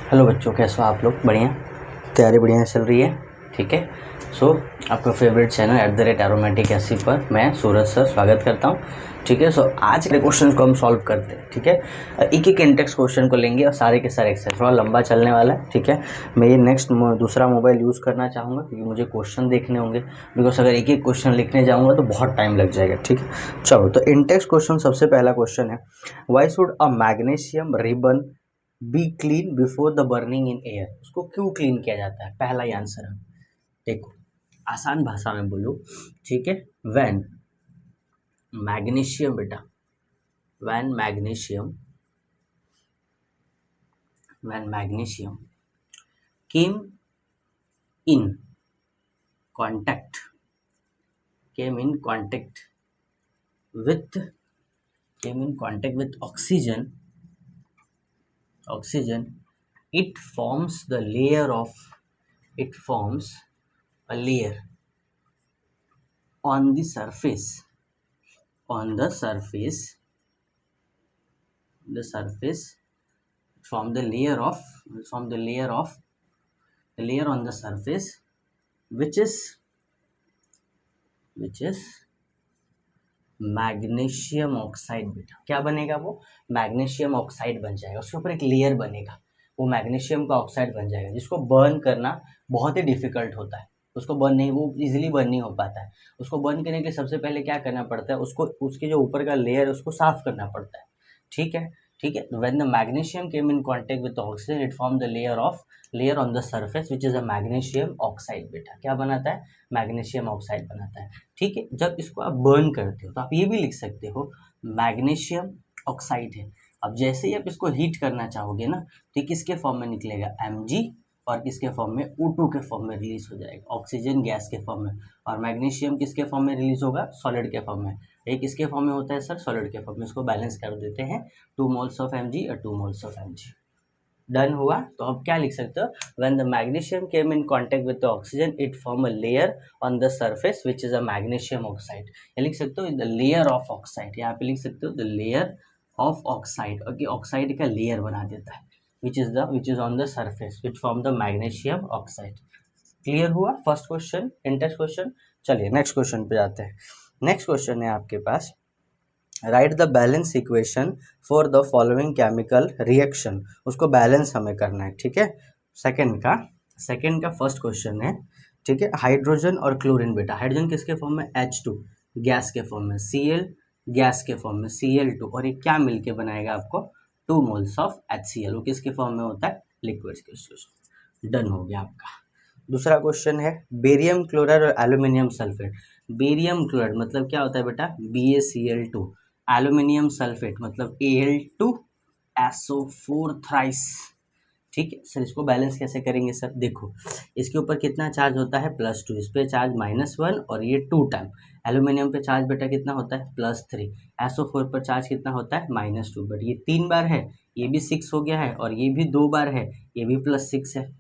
Hello बच्चों, कैसे हो आप लोग? बढ़िया, तैयारी बढ़िया चल रही है? ठीक है। सो आपका फेवरेट चैनल @एरोमेटिक एससी पर मैं सूरज सर स्वागत करता हूँ। ठीक है। सो आज के क्वेश्चन को हम सॉल्व करते हैं। ठीक है। एक एक इंडेक्स क्वेश्चन को लेंगे और सारे के सारे एक्सरसाइज थोड़ा लंबा चलने वाला है। ठीक है। मैं ये नेक्स्ट दूसरा मोबाइल यूज़ करना चाहूँगा क्योंकि मुझे क्वेश्चन देखने होंगे। बिकॉज अगर एक एक क्वेश्चन लिखने जाऊँगा तो बहुत टाइम लग जाएगा। ठीक है। चलो, तो इंडेक्स क्वेश्चन सबसे पहला क्वेश्चन है, why should a magnesium ribbon be clean before the burning in air? उसको क्यों क्लीन किया जाता है? पहला ही आंसर है। देखो, आसान भाषा में बोलो। ठीक है। व्हेन मैग्नीशियम, बेटा, when magnesium came in contact with came in contact with oxygen, it forms a layer on the surface from the layer on the surface, which is magnesium oxide. बेटा, क्या बनेगा? वो मैग्नीशियम ऑक्साइड बन जाएगा। उसके ऊपर एक लेयर बनेगा, वो मैग्नीशियम का ऑक्साइड बन जाएगा, जिसको बर्न करना बहुत ही डिफिकल्ट होता है। उसको बर्न नहीं, वो इजीली बर्न नहीं हो पाता है। उसको बर्न करने के लिए सबसे पहले क्या करना पड़ता है? उसको उसके जो ऊपर का लेयर है उसको साफ करना पड़ता है। ठीक है। ठीक है। When the magnesium came in contact with oxygen, it form the layer on the surface which is a magnesium oxide. बेटा, क्या बनाता है? मैग्नीशियम ऑक्साइड बनाता है। ठीक है। जब इसको आप बर्न करते हो तो आप ये भी लिख सकते हो मैग्नीशियम ऑक्साइड है। अब जैसे ही आप इसको हीट करना चाहोगे ना, तो किसके फॉर्म में निकलेगा? Mg, और किसके फॉर्म में? O2 के फॉर्म में रिलीज हो जाएगा, ऑक्सीजन गैस के फॉर्म में। और मैग्नीशियम किसके फॉर्म में रिलीज होगा? सॉलिड के फॉर्म में। ये किसके फॉर्म में होता है सर? सॉलिड के फॉर्म में। इसको बैलेंस कर देते हैं, 2 मोल्स ऑफ Mg और 2 मोल्स ऑफ Mg। डन हुआ। तो अब क्या लिख सकते हो? When the magnesium came in contact with the oxygen, it form a layer on the surface which is a magnesium oxide. या लिख सकते हो द लेयर ऑफ ऑक्साइड। यहाँ पे लिख सकते हो द लेयर ऑफ ऑक्साइड, और ऑक्साइड का लेयर बना देता है which is on the surface which form the magnesium oxide. Clear हुआ फर्स्ट क्वेश्चन, इंटेंस क्वेश्चन। चलिए नेक्स्ट क्वेश्चन पे जाते हैं। नेक्स्ट क्वेश्चन है आपके पास, write the balance equation for the following chemical reaction. उसको बैलेंस हमें करना है। ठीक है। सेकंड का फर्स्ट क्वेश्चन है। ठीक है। हाइड्रोजन और क्लोरीन। बेटा, हाइड्रोजन किसके फॉर्म में? H2 गैस के फॉर्म में, Cl गैस के फॉर्म में, Cl2, और ये क्या मिलके बनाएगा आपको? 2 मोल्स ऑफ HCl। वो किसके फॉर्म में होता है? लिक्विड के। डन हो गया आपका। दूसरा क्वेश्चन है, बेरियम क्लोराइड और एल्यूमिनियम सल्फेट। बेरियम क्लोराइड मतलब क्या होता है बेटा? BaCl2। एल्यूमिनियम सल्फेट मतलब Al2SO4 थ्राइस। ठीक है सर, इसको बैलेंस कैसे करेंगे सर? देखो, इसके ऊपर कितना चार्ज होता है? +2। इस पे चार्ज -1 और ये 2 टाइम। एल्यूमिनियम पे चार्ज बेटा कितना होता है? +3। SO4 पर चार्ज कितना होता है? -2। बट ये 3 बार है, ये भी 6 हो गया है, और ये भी 2 बार है, ये भी +6 है।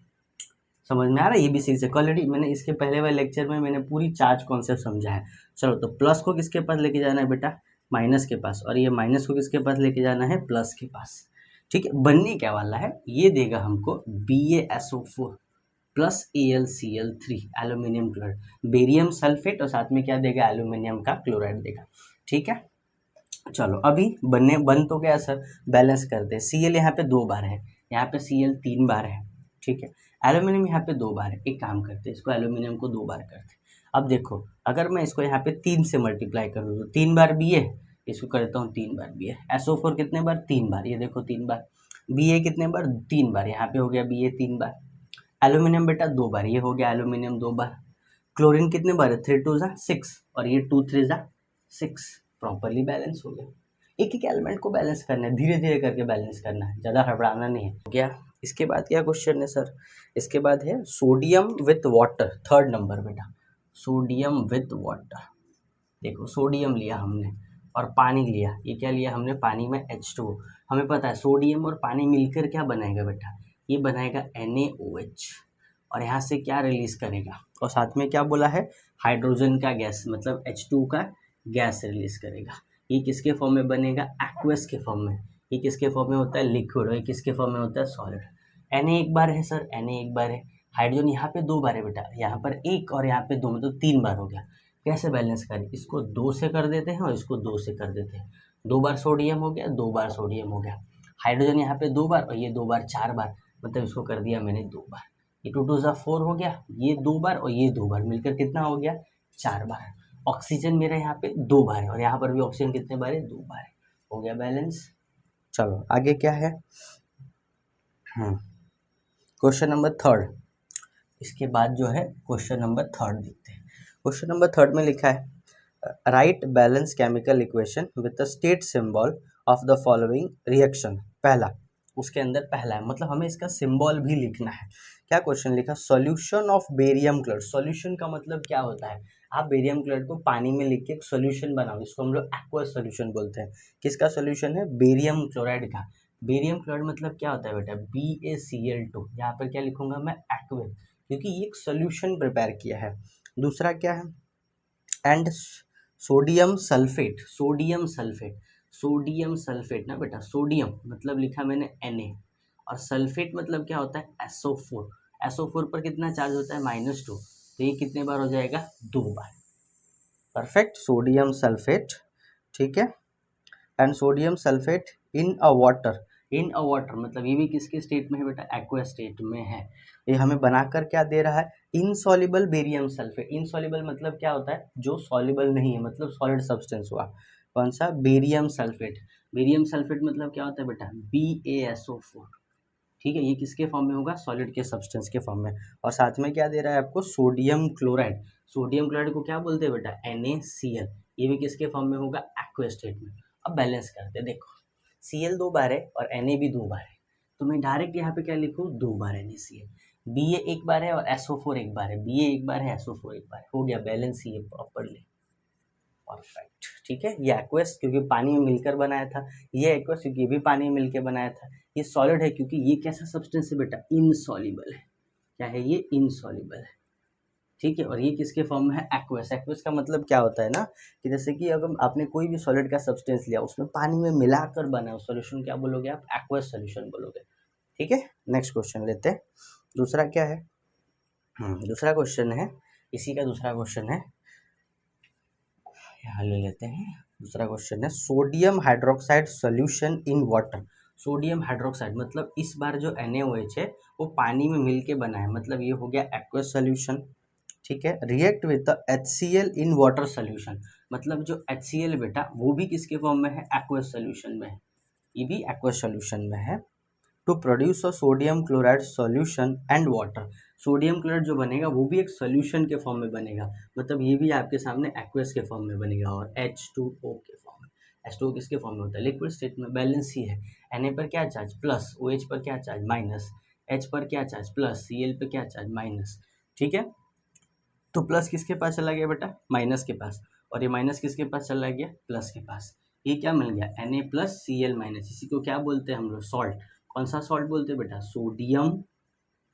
समझ में आ रहा है? ये भी सीरीज है। ऑलरेडी मैंने इसके पहले वाले लेक्चर में मैंने पूरी चार्ज कॉन्सेप्ट समझा है। चलो, तो प्लस को किसके पास लेके जाना है बेटा? माइनस के पास। और ये माइनस को किसके पास लेके जाना है? प्लस के पास। ठीक है। बनने क्या वाला है? ये देगा हमको BaSO4 plus AlCl3 aluminium chloride, barium sulphate, और साथ में क्या देगा? एल्यूमिनियम का क्लोराइड देगा। ठीक है। चलो, अभी बन तो गया सर, बैलेंस करते हैं। Cl यहाँ पे 2 बार है, यहाँ पे Cl 3 बार है। ठीक है। एल्यूमिनियम यहाँ पे 2 बार है। एक काम करते हैं, इसको एल्यूमिनियम को 2 बार करते हैं। अब देखो, अगर मैं इसको यहाँ पे 3 से मल्टीप्लाई कर दूँ तो 3 बार Ba, इसको करता हूँ 3 बार Ba। SO4 कितने बार? 3 बार। ये देखो 3 बार। Ba कितने बार? 3 बार। यहाँ पे हो गया Ba 3 बार। एल्यूमिनियम बेटा 2 बार, ये हो गया एल्यूमिनियम 2 बार। क्लोरीन कितने बार है? 3 2 6, और ये 2 3 6। प्रॉपरली बैलेंस हो गया। एक एक एलिमेंट को बैलेंस करना है, धीरे धीरे करके बैलेंस करना है, ज़्यादा हड़बड़ाना नहीं है। हो गया। इसके बाद क्या क्वेश्चन है सर? इसके बाद है sodium with water. Third number बेटा, सोडियम विथ वाटर। देखो, सोडियम लिया हमने और पानी लिया। ये क्या लिया हमने? पानी में H2O। हमें पता है सोडियम और पानी मिलकर क्या बनाएगा बेटा? ये बनाएगा NaOH। और यहाँ से क्या रिलीज करेगा? और साथ में क्या बोला है? हाइड्रोजन का गैस, मतलब H2 का गैस रिलीज करेगा। ये किसके फॉर्म में बनेगा? एक्वस के फॉर्म में। ये किसके फॉर्म में होता है? लिक्विड। और ये किसके फॉर्म में होता है? सॉलिड। Na एक बार है सर, Na एक बार है, हाइड्रोजन यहाँ पे 2 बार है बेटा, यहाँ पर 1 और यहाँ पे 2, मतलब 3 बार हो गया। कैसे बैलेंस करें, इसको 2 से कर देते हैं और इसको 2 से कर देते हैं। 2 बार सोडियम हो गया, 2 बार सोडियम हो गया, हाइड्रोजन यहाँ पे 2 बार और ये 2 बार, 4 बार, मतलब इसको कर दिया मैंने 2 बार। ये 2 2 ज़ा 4 हो गया, ये 2 बार और ये 2 बार मिलकर कितना हो गया, 4 बार। ऑक्सीजन मेरा यहाँ पे 2 बार है और यहाँ पर भी ऑक्सीजन कितने बार है, 2 बार है। हो गया बैलेंस। चलो आगे क्या है, क्वेश्चन नंबर 3। इसके बाद जो है क्वेश्चन नंबर 3 देखते हैं। क्वेश्चन नंबर 3 में लिखा है right balance chemical equation with the state symbol of the following reaction. पहला, उसके अंदर पहला है, मतलब हमें इसका सिंबल भी लिखना है। क्या क्वेश्चन लिखा, solution of barium chloride. Solution का मतलब क्या होता है, आप बेरियम क्लोराइड को पानी में लिख के एक सॉल्यूशन बनाओ, इसको हम लोग एक्वस सॉल्यूशन बोलते हैं। किसका सॉल्यूशन है, बेरियम क्लोराइड का। बेरियम क्लोराइड मतलब क्या होता है बेटा, BaCl2। यहाँ पर क्या लिखूंगा मैं, एक्वस, क्योंकि ये एक सॉल्यूशन प्रिपेयर किया है। दूसरा क्या है, and sodium sulphate. Sodium sulphate, sodium sulphate ना बेटा, सोडियम मतलब लिखा मैंने Na, और सल्फेट मतलब क्या होता है, SO4। SO4 पर कितना चार्ज होता है, -2, तो ये कितने बार हो जाएगा, 2 बार। परफेक्ट, सोडियम सल्फेट, ठीक है। And sodium sulphate in a water. In a water मतलब ये भी किसके स्टेट में है बेटा, एक्वा स्टेट में है। ये हमें बनाकर क्या दे रहा है, इनसॉल्युबल बेरियम सल्फेट। इनसॉल्युबल मतलब क्या होता है, जो सॉल्युबल नहीं है, मतलब सॉलिड सब्सटेंस हुआ। कौन सा, बेरियम सल्फेट। बेरियम सल्फेट मतलब क्या होता है बेटा, BaSO4। ठीक है, ये किसके फॉर्म में होगा, सॉलिड के सब्सटेंस के फॉर्म में। और साथ में क्या दे रहा है आपको, सोडियम क्लोराइड। सोडियम क्लोराइड को क्या बोलते हैं बेटा, NaCl। ये भी किसके फॉर्म में होगा, एक्वा स्टेट में। अब बैलेंस करते हैं, देखो Cl 2 बार है और Na भी 2 बार है, तो मैं डायरेक्ट यहाँ पे क्या लिखूँ, 2 बार NaCl। Ba एक बार है और SO4 एक बार है, Ba एक बार है, SO4 एक बार है, हो गया बैलेंस ये प्रॉपरली। परफेक्ट, ठीक है। ये एक्वस क्योंकि पानी में मिलकर बनाया था, ये एक्वस क्योंकि ये भी पानी में मिलकर बनाया था। ये सॉलिड है क्योंकि ये कैसा सब्सटेंस है बेटा, इनसॉल्युबल है। क्या है ये, इनसॉल्युबल है, ठीक है। और ये किसके फॉर्म में है, एक्वस। एक्वस का मतलब क्या होता है ना, कि जैसे कि अगर आपने कोई भी सॉलिड का सब्सटेंस लिया, उसमें पानी में मिलाकर बना सॉल्यूशन, क्या बोलोगे आप, एक्वस सॉल्यूशन बोलोगे, ठीक है। नेक्स्ट क्वेश्चन लेते हैं। दूसरा क्या है, दूसरा क्वेश्चन है, इसी का दूसरा क्वेश्चन है, यहाँ ले लेते हैं। दूसरा क्वेश्चन है sodium hydroxide solution in water. Sodium hydroxide मतलब इस बार जो NaOH है वो पानी में मिल के बना है, मतलब ये हो गया एक्वस सॉल्यूशन, ठीक है। React with the HCl in water solution, मतलब जो HCl बेटा वो भी किसके फॉर्म में है, एक्वस सॉल्यूशन में है, ये भी एक्वस सॉल्यूशन में है। To produce a sodium chloride solution and water. Sodium chloride जो बनेगा वो भी एक सॉल्यूशन के फॉर्म में बनेगा, मतलब ये भी आपके सामने एक्वस के फॉर्म में बनेगा, और H2O के फॉर्म में। H2O किसके फॉर्म में होता है, लिक्विड स्टेट में। बैलेंस ही है, Na पर क्या चार्ज प्लस, OH पर क्या चार्ज माइनस, H पर क्या चार्ज प्लस, Cl पर क्या चार्ज माइनस, ठीक है। तो प्लस किसके पास चला गया बेटा, माइनस के पास, और ये माइनस किसके पास चला गया, प्लस के पास। ये क्या मिल गया, Na प्लस Cl माइनस। इसी को क्या बोलते हैं हम लोग, सॉल्ट। कौन सा सॉल्ट बोलते हैं बेटा, सोडियम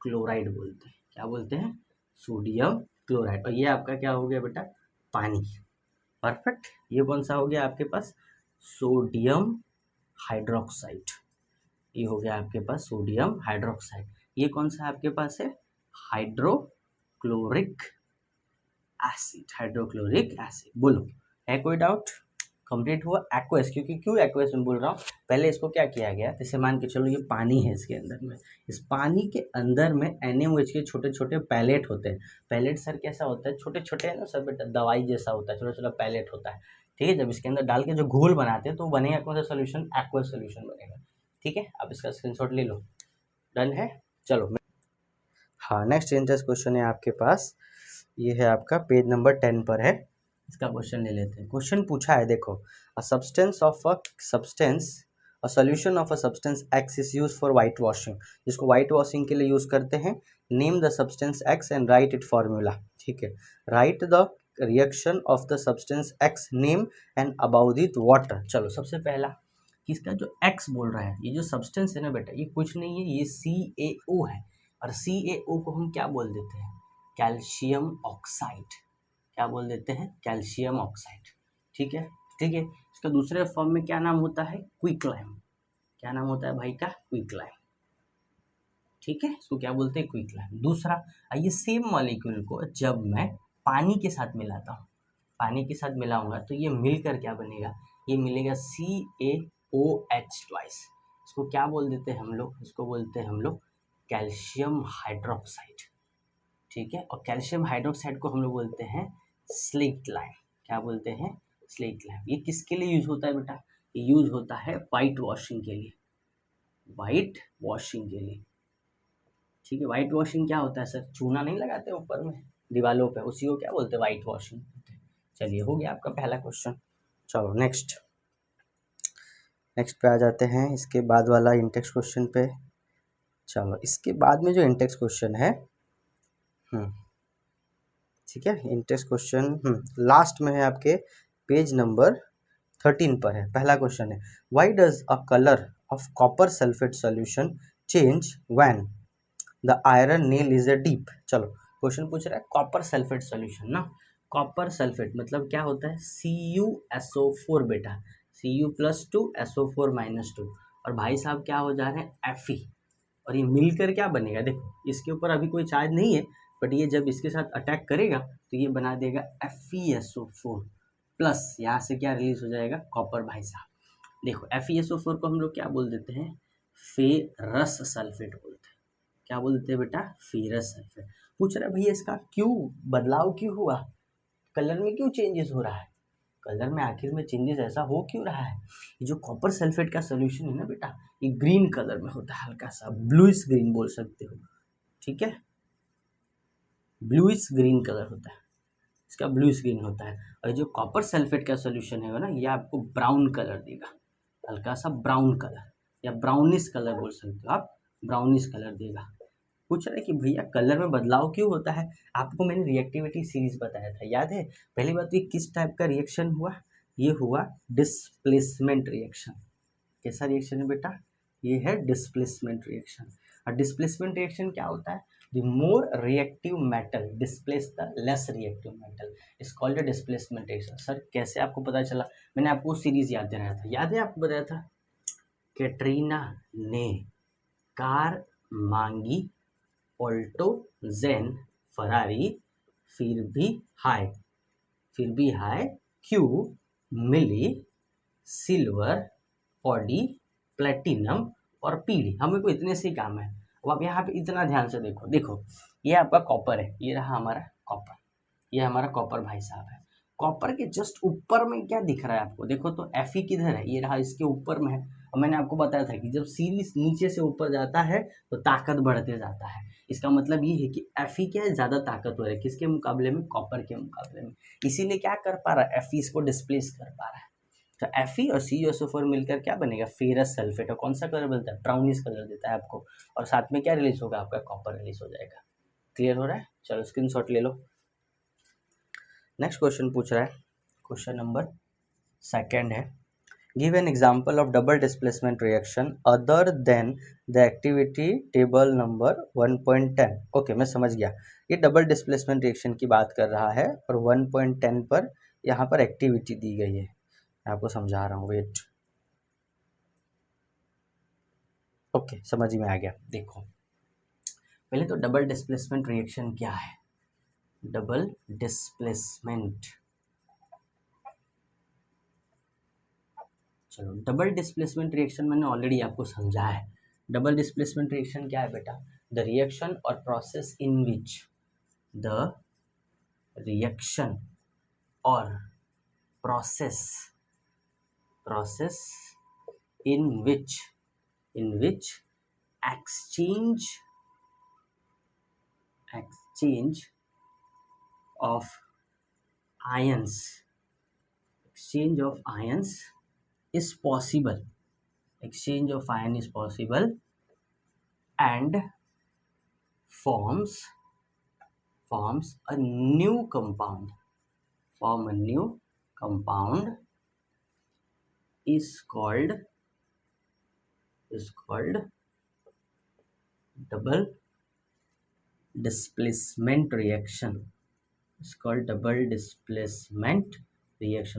क्लोराइड बोलते हैं। क्या बोलते हैं, सोडियम क्लोराइड। और ये आपका क्या हो गया बेटा, पानी। परफेक्ट। ये कौन सा हो गया आपके पास, सोडियम हाइड्रोक्साइड। ये हो गया आपके पास सोडियम हाइड्रोक्साइड। ये कौन सा आपके पास है, हाइड्रोक्लोरिक एसिड। हाइड्रोक्लोरिक एसिड, बोलो है कोई डाउट, कंप्लीट हुआ। एक्वस, क्योंकि क्यों एक्वस में बोल रहा हूँ, पहले इसको क्या किया गया, जैसे मान के चलो ये पानी है, इसके अंदर में, इस पानी के अंदर में NaOH के छोटे छोटे पैलेट होते हैं। पैलेट सर कैसा होता है, छोटे छोटे है ना सर बेटा, दवाई जैसा होता है, छोटा छोटा पैलेट होता है, ठीक है। जब इसके अंदर डाल के जो घोल बनाते हैं तो वो बनेगा कौन सा सोल्यूशन, एक्वस सोल्यूशन बनेगा, ठीक है। अब इसका स्क्रीनशॉट ले लो, डन है। चलो हाँ, नेक्स्ट इंटरेस्ट क्वेश्चन है आपके पास, ये है आपका पेज नंबर 10 पर है। इसका क्वेश्चन ले लेते हैं। क्वेश्चन पूछा है, देखो, a substance of a substance, a solution of a substance X is use for white washing, जिसको वाइट वॉशिंग के लिए यूज करते हैं। Name the substance X and right it formula, ठीक है। Right the reaction of the substance X, name and about it water. चलो सबसे पहला, किसका जो X बोल रहा है, ये जो सब्सटेंस है ना बेटा, ये कुछ नहीं है, ये CaO है, और CaO को हम क्या बोल देते हैं, कैल्शियम ऑक्साइड। क्या बोल देते हैं, कैल्शियम ऑक्साइड, ठीक है, ठीक है। इसका दूसरे फॉर्म में क्या नाम होता है, क्विकलाइम। क्या नाम होता है भाई का, क्विकलाइम। ठीक है, इसको क्या बोलते हैं, क्विकलाइम। दूसरा, ये सेम मॉलिक्यूल को जब मैं पानी के साथ मिलाता हूँ, पानी के साथ मिलाऊंगा तो ये मिलकर क्या बनेगा, ये मिलेगा CaOH ट्वाइस। इसको क्या बोल देते हैं हम लोग, इसको बोलते हैं हम लोग कैल्शियम हाइड्रोक्साइड। ठीक है, और कैल्शियम हाइड्रोक्साइड को हम लोग बोलते हैं स्लेट लाइम। क्या बोलते हैं, स्लेट लाइम। ये किसके लिए यूज होता है बेटा, ये यूज होता है वाइट वॉशिंग के लिए, वाइट वॉशिंग के लिए। ठीक है, वाइट वॉशिंग क्या होता है सर, चूना नहीं लगाते ऊपर में दीवालों पे, उसी को क्या बोलते हैं, वाइट वॉशिंग। चलिए, हो गया आपका पहला क्वेश्चन। चलो नेक्स्ट पे आ जाते हैं, इसके बाद वाला इंटेक्स क्वेश्चन पे। चलो, इसके बाद में जो इंटेक्स क्वेश्चन है, ठीक है, इंटेक्स क्वेश्चन लास्ट में है आपके, पेज नंबर 13 पर है। पहला क्वेश्चन है, why does a colour of copper sulphate solution change when the iron nail is a deep. चलो, क्वेश्चन पूछ रहा है कॉपर सल्फेट सॉल्यूशन ना। कॉपर सल्फेट मतलब क्या होता है, CuSO4 बेटा, Cu+2SO4-2, और भाई साहब क्या हो जा रहे हैं, Fe, और ये मिलकर क्या बनेगा, देखो इसके ऊपर अभी कोई चार्ज नहीं है, बट ये जब इसके साथ अटैक करेगा तो ये बना देगा FeSO4 प्लस, यहाँ से क्या रिलीज हो जाएगा, कॉपर। भाई साहब देखो, FeSO4 को हम लोग क्या बोल देते हैं, फेरस सल्फेट बोलते हैं। क्या बोलते हैं बेटा, फेरस सल्फेट। पूछ रहा है भैया इसका क्यों बदलाव क्यों हुआ, कलर में क्यों चेंजेस हो रहा है, कलर में आखिर में चेंजेस ऐसा हो क्यों रहा है। ये जो कॉपर सल्फेट का सोल्यूशन है ना बेटा, ये ग्रीन कलर में होता है, हल्का सा ब्लूइश ग्रीन बोल सकते हो। ठीक है, ब्लूइश ग्रीन कलर होता है इसका, ब्लूइश ग्रीन होता है। और जो कॉपर सल्फेट का सोल्यूशन है ना, ये आपको ब्राउन कलर देगा, हल्का सा ब्राउन कलर, या ब्राउनिश कलर बोल सकते हो आप, ब्राउनिश कलर देगा। पूछ रहा है कि भैया कलर में बदलाव क्यों होता है। आपको मैंने रिएक्टिविटी सीरीज बताया था, याद है। पहली बात, ये किस टाइप का रिएक्शन हुआ, ये हुआ डिस्प्लेसमेंट रिएक्शन। कैसा रिएक्शन है बेटा, ये है डिस्प्लेसमेंट रिएक्शन। और डिस्प्लेसमेंट रिएक्शन क्या होता है, the more reactive metal displace the less reactive metal is called a displacement reaction. Sir कैसे आपको पता चला, मैंने आपको सीरीज याद दिलाया था, याद है आपको बताया था, कैटरीना ने कार मांगी, ऑल्टो, जेन, फरारी, फिर भी हाय, क्यू, मिली, सिल्वर, ऑडी, प्लेटिनम और पीडी। हमें को इतने से ही काम है। अब आप यहाँ पे इतना ध्यान से देखो, देखो ये आपका कॉपर है, ये रहा हमारा कॉपर, ये हमारा कॉपर भाई साहब है। कॉपर के जस्ट ऊपर में क्या दिख रहा है आपको, देखो तो Fe किधर है, ये रहा इसके ऊपर में है। और मैंने आपको बताया था कि जब सीरीज नीचे से ऊपर जाता है तो ताकत बढ़ते जाता है। इसका मतलब ये है कि Fe क्या है, ज्यादा ताकतवर है, किसके मुकाबले में, कॉपर के मुकाबले में। इसीलिए क्या कर पा रहा है, Fe इसको डिस्प्लेस कर पा रहा है। तो Fe और CuSO4 मिलकर क्या बनेगा, फेरस सल्फेट। और कौन सा कलर मिलता है, ब्राउनिश कलर देता है आपको, और साथ में क्या रिलीज होगा, आपका कॉपर रिलीज हो जाएगा। क्लियर हो रहा है, चलो स्क्रीनशॉट ले लो। नेक्स्ट क्वेश्चन पूछ रहा है, क्वेश्चन नंबर 2 है, give an example of double displacement reaction other than the activity table number 1.10। Okay, मैं समझ गया, ये डबल डिस्प्लेसमेंट रिएक्शन की बात कर रहा है, और 1.10 पर यहाँ पर एक्टिविटी दी गई है। मैं आपको समझा रहा हूँ, वेट। ओके, समझ में आ गया। देखो पहले तो डबल डिस्प्लेसमेंट रिएक्शन क्या है, डबल डिस्प्लेसमेंट, चलो डबल डिस्प्लेसमेंट रिएक्शन मैंने ऑलरेडी आपको समझा है। डबल डिस्प्लेसमेंट रिएक्शन क्या है बेटा, द रिएक्शन और process in which, the reaction और process in which exchange of ions is possible, and forms a new compound, is called double displacement reaction,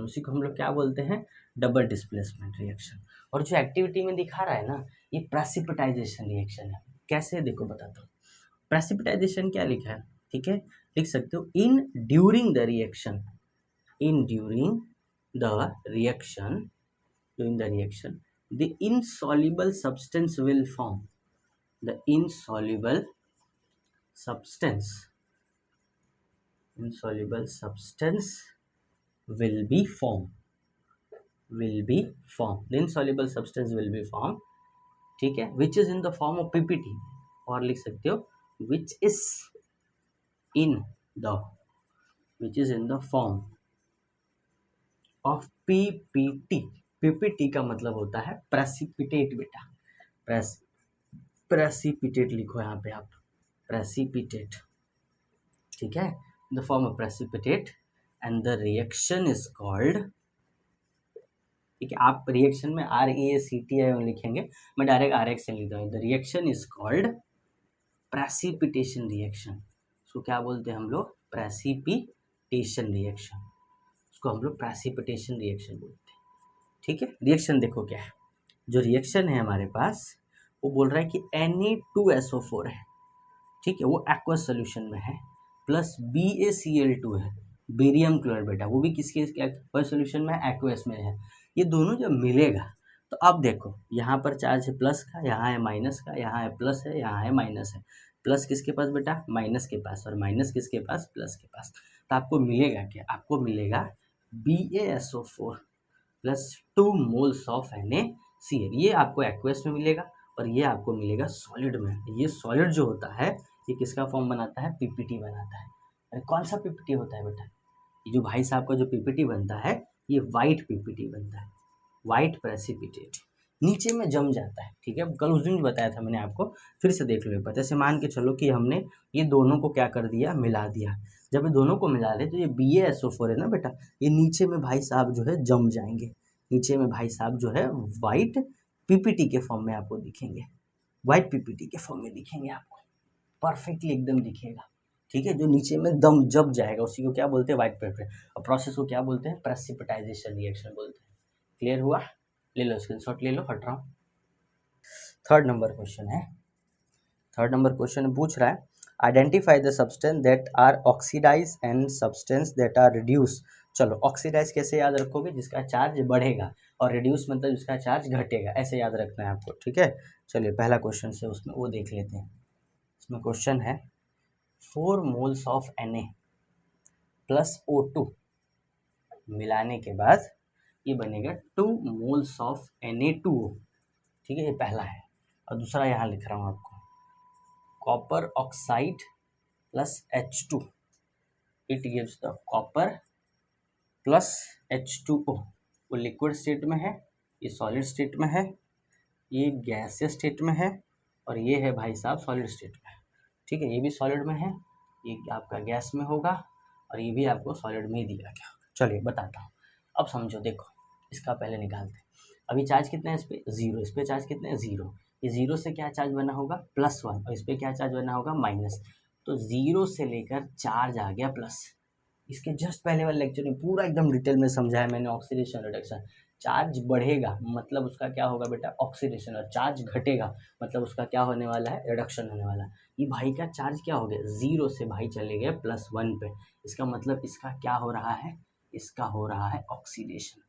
उसी को हम लोग क्या बोलते हैं, डबल डिस्प्लेसमेंट रिएक्शन। और जो एक्टिविटी में दिखा रहा है ना, ये प्रेसिपिटाइजेशन रिएक्शन है। कैसे देखो बताता हूँ। प्रेसिपिटाइजेशन क्या लिखा है, ठीक है, लिख सकते हो in during the reaction, in during the reaction, during the reaction the insoluble substance will form, the insoluble substance, insoluble substance will be formed, will be formed, the insoluble substance will be formed, ठीक है, which is in the form of ppt, और लिख सकते हो which is in the, which is in the form of ppt, ppt का मतलब होता है प्रेसिपिटेट बेटा, प्रेसिपिटेट लिखो यहाँ पे आप, प्रेसिपिटेट, ठीक है, the form of precipitate and the reaction is called, ठीक है, आप रिएक्शन में REACTION लिखेंगे, मैं डायरेक्ट RX से लिखता हूँ, the reaction is called precipitation reaction, उसको क्या बोलते हैं हम लोग, प्रेसिपिटेशन रिएक्शन, उसको हम लोग प्रेसिपिटेशन रिएक्शन बोलते हैं, ठीक है। रिएक्शन देखो क्या है, जो रिएक्शन है हमारे पास वो बोल रहा है कि Na2SO4 है, ठीक है, वो एक्वस सोल्यूशन में है, प्लस BaCl2 है, बेरियम क्लोराइड बेटा, वो भी किसके एक्वस सोल्यूशन में है, एक्वस में है। ये दोनों जब मिलेगा तो अब देखो यहाँ पर चार्ज है प्लस का, यहाँ है माइनस का, यहाँ है प्लस है, यहाँ है माइनस है, प्लस किसके पास बेटा, माइनस के पास, और माइनस किसके पास, प्लस के पास, तो आपको मिलेगा क्या, आपको मिलेगा BaSO4 plus 2 moles of NaCl, ये आपको एक्वस में मिलेगा और ये आपको मिलेगा सॉलिड में। ये सॉलिड जो होता है ये किसका फॉर्म बनाता है, पीपीटी बनाता है। अरे कौन सा पीपीटी होता है बेटा, ये जो भाई साहब का जो पीपीटी बनता है ये वाइट पीपीटी बनता है, वाइट प्रेसिपिटेट, नीचे में जम जाता है, ठीक है, कल उस दिन भी बताया था मैंने आपको, फिर से देख लो एक बार, जैसे मान के चलो कि हमने ये दोनों को क्या कर दिया, मिला दिया, जब ये दोनों को मिला ले तो ये BaSO4 है ना बेटा, ये नीचे में भाई साहब जो है जम जाएंगे, नीचे में भाई साहब जो है वाइट पीपीटी के फॉर्म में आपको दिखेंगे, वाइट पीपीटी के फॉर्म में दिखेंगे आपको, परफेक्टली एकदम दिखेगा, ठीक है, जो नीचे में दम जब जाएगा उसी को क्या बोलते हैं, वाइट पीपीटी, और प्रोसेस को क्या बोलते हैं, प्रेसिपिटाइजेशन रिएक्शन बोलते हैं। क्लियर हुआ, ले लो स्क्रीनशॉट ले लो, हट रहा हूँ। थर्ड नंबर क्वेश्चन है, थर्ड नंबर क्वेश्चन पूछ रहा है identify the substance that are oxidise and substance that are reduce. चलो ऑक्सीडाइज कैसे याद रखोगे, जिसका चार्ज बढ़ेगा, और रिड्यूस मतलब जिसका चार्ज घटेगा, ऐसे याद रखना है आपको, ठीक है। चलिए पहला क्वेश्चन से उसमें वो देख लेते हैं, इसमें क्वेश्चन है 4 moles of Na plus O2 मिलाने के बाद ये बनेगा 2 मोल्स ऑफ Na2O, ठीक है, ये पहला है, और दूसरा यहाँ लिख रहा हूँ आपको, copper oxide plus H2, it gives the copper plus H2O, वो लिक्विड स्टेट में है, ये सॉलिड स्टेट में है, ये गैसियस स्टेट में है, और ये है भाई साहब सॉलिड स्टेट में, ठीक है, ये भी सॉलिड में है, ये आपका गैस में होगा, और ये भी आपको सॉलिड में ही दिया गया। चलिए बताता हूँ, अब समझो, देखो इसका पहले निकालते हैं, अभी चार्ज कितना है इस पर, 0, इस पर चार्ज कितना है, 0, ये 0 से क्या चार्ज बना होगा, +1, और इस पर क्या चार्ज बना होगा, माइनस, तो 0 से लेकर चार्ज आ गया प्लस। इसके जस्ट पहले वाले लेक्चर में पूरा एकदम डिटेल में समझाया मैंने, ऑक्सीडेशन रिडक्शन, चार्ज बढ़ेगा मतलब उसका क्या होगा बेटा, ऑक्सीडेशन, और चार्ज घटेगा मतलब उसका क्या होने वाला है, रिडक्शन होने वाला है। ये भाई का चार्ज क्या हो गया, 0 से भाई चले गए +1 पे, इसका मतलब इसका क्या हो रहा है, इसका हो रहा है ऑक्सीडेशन।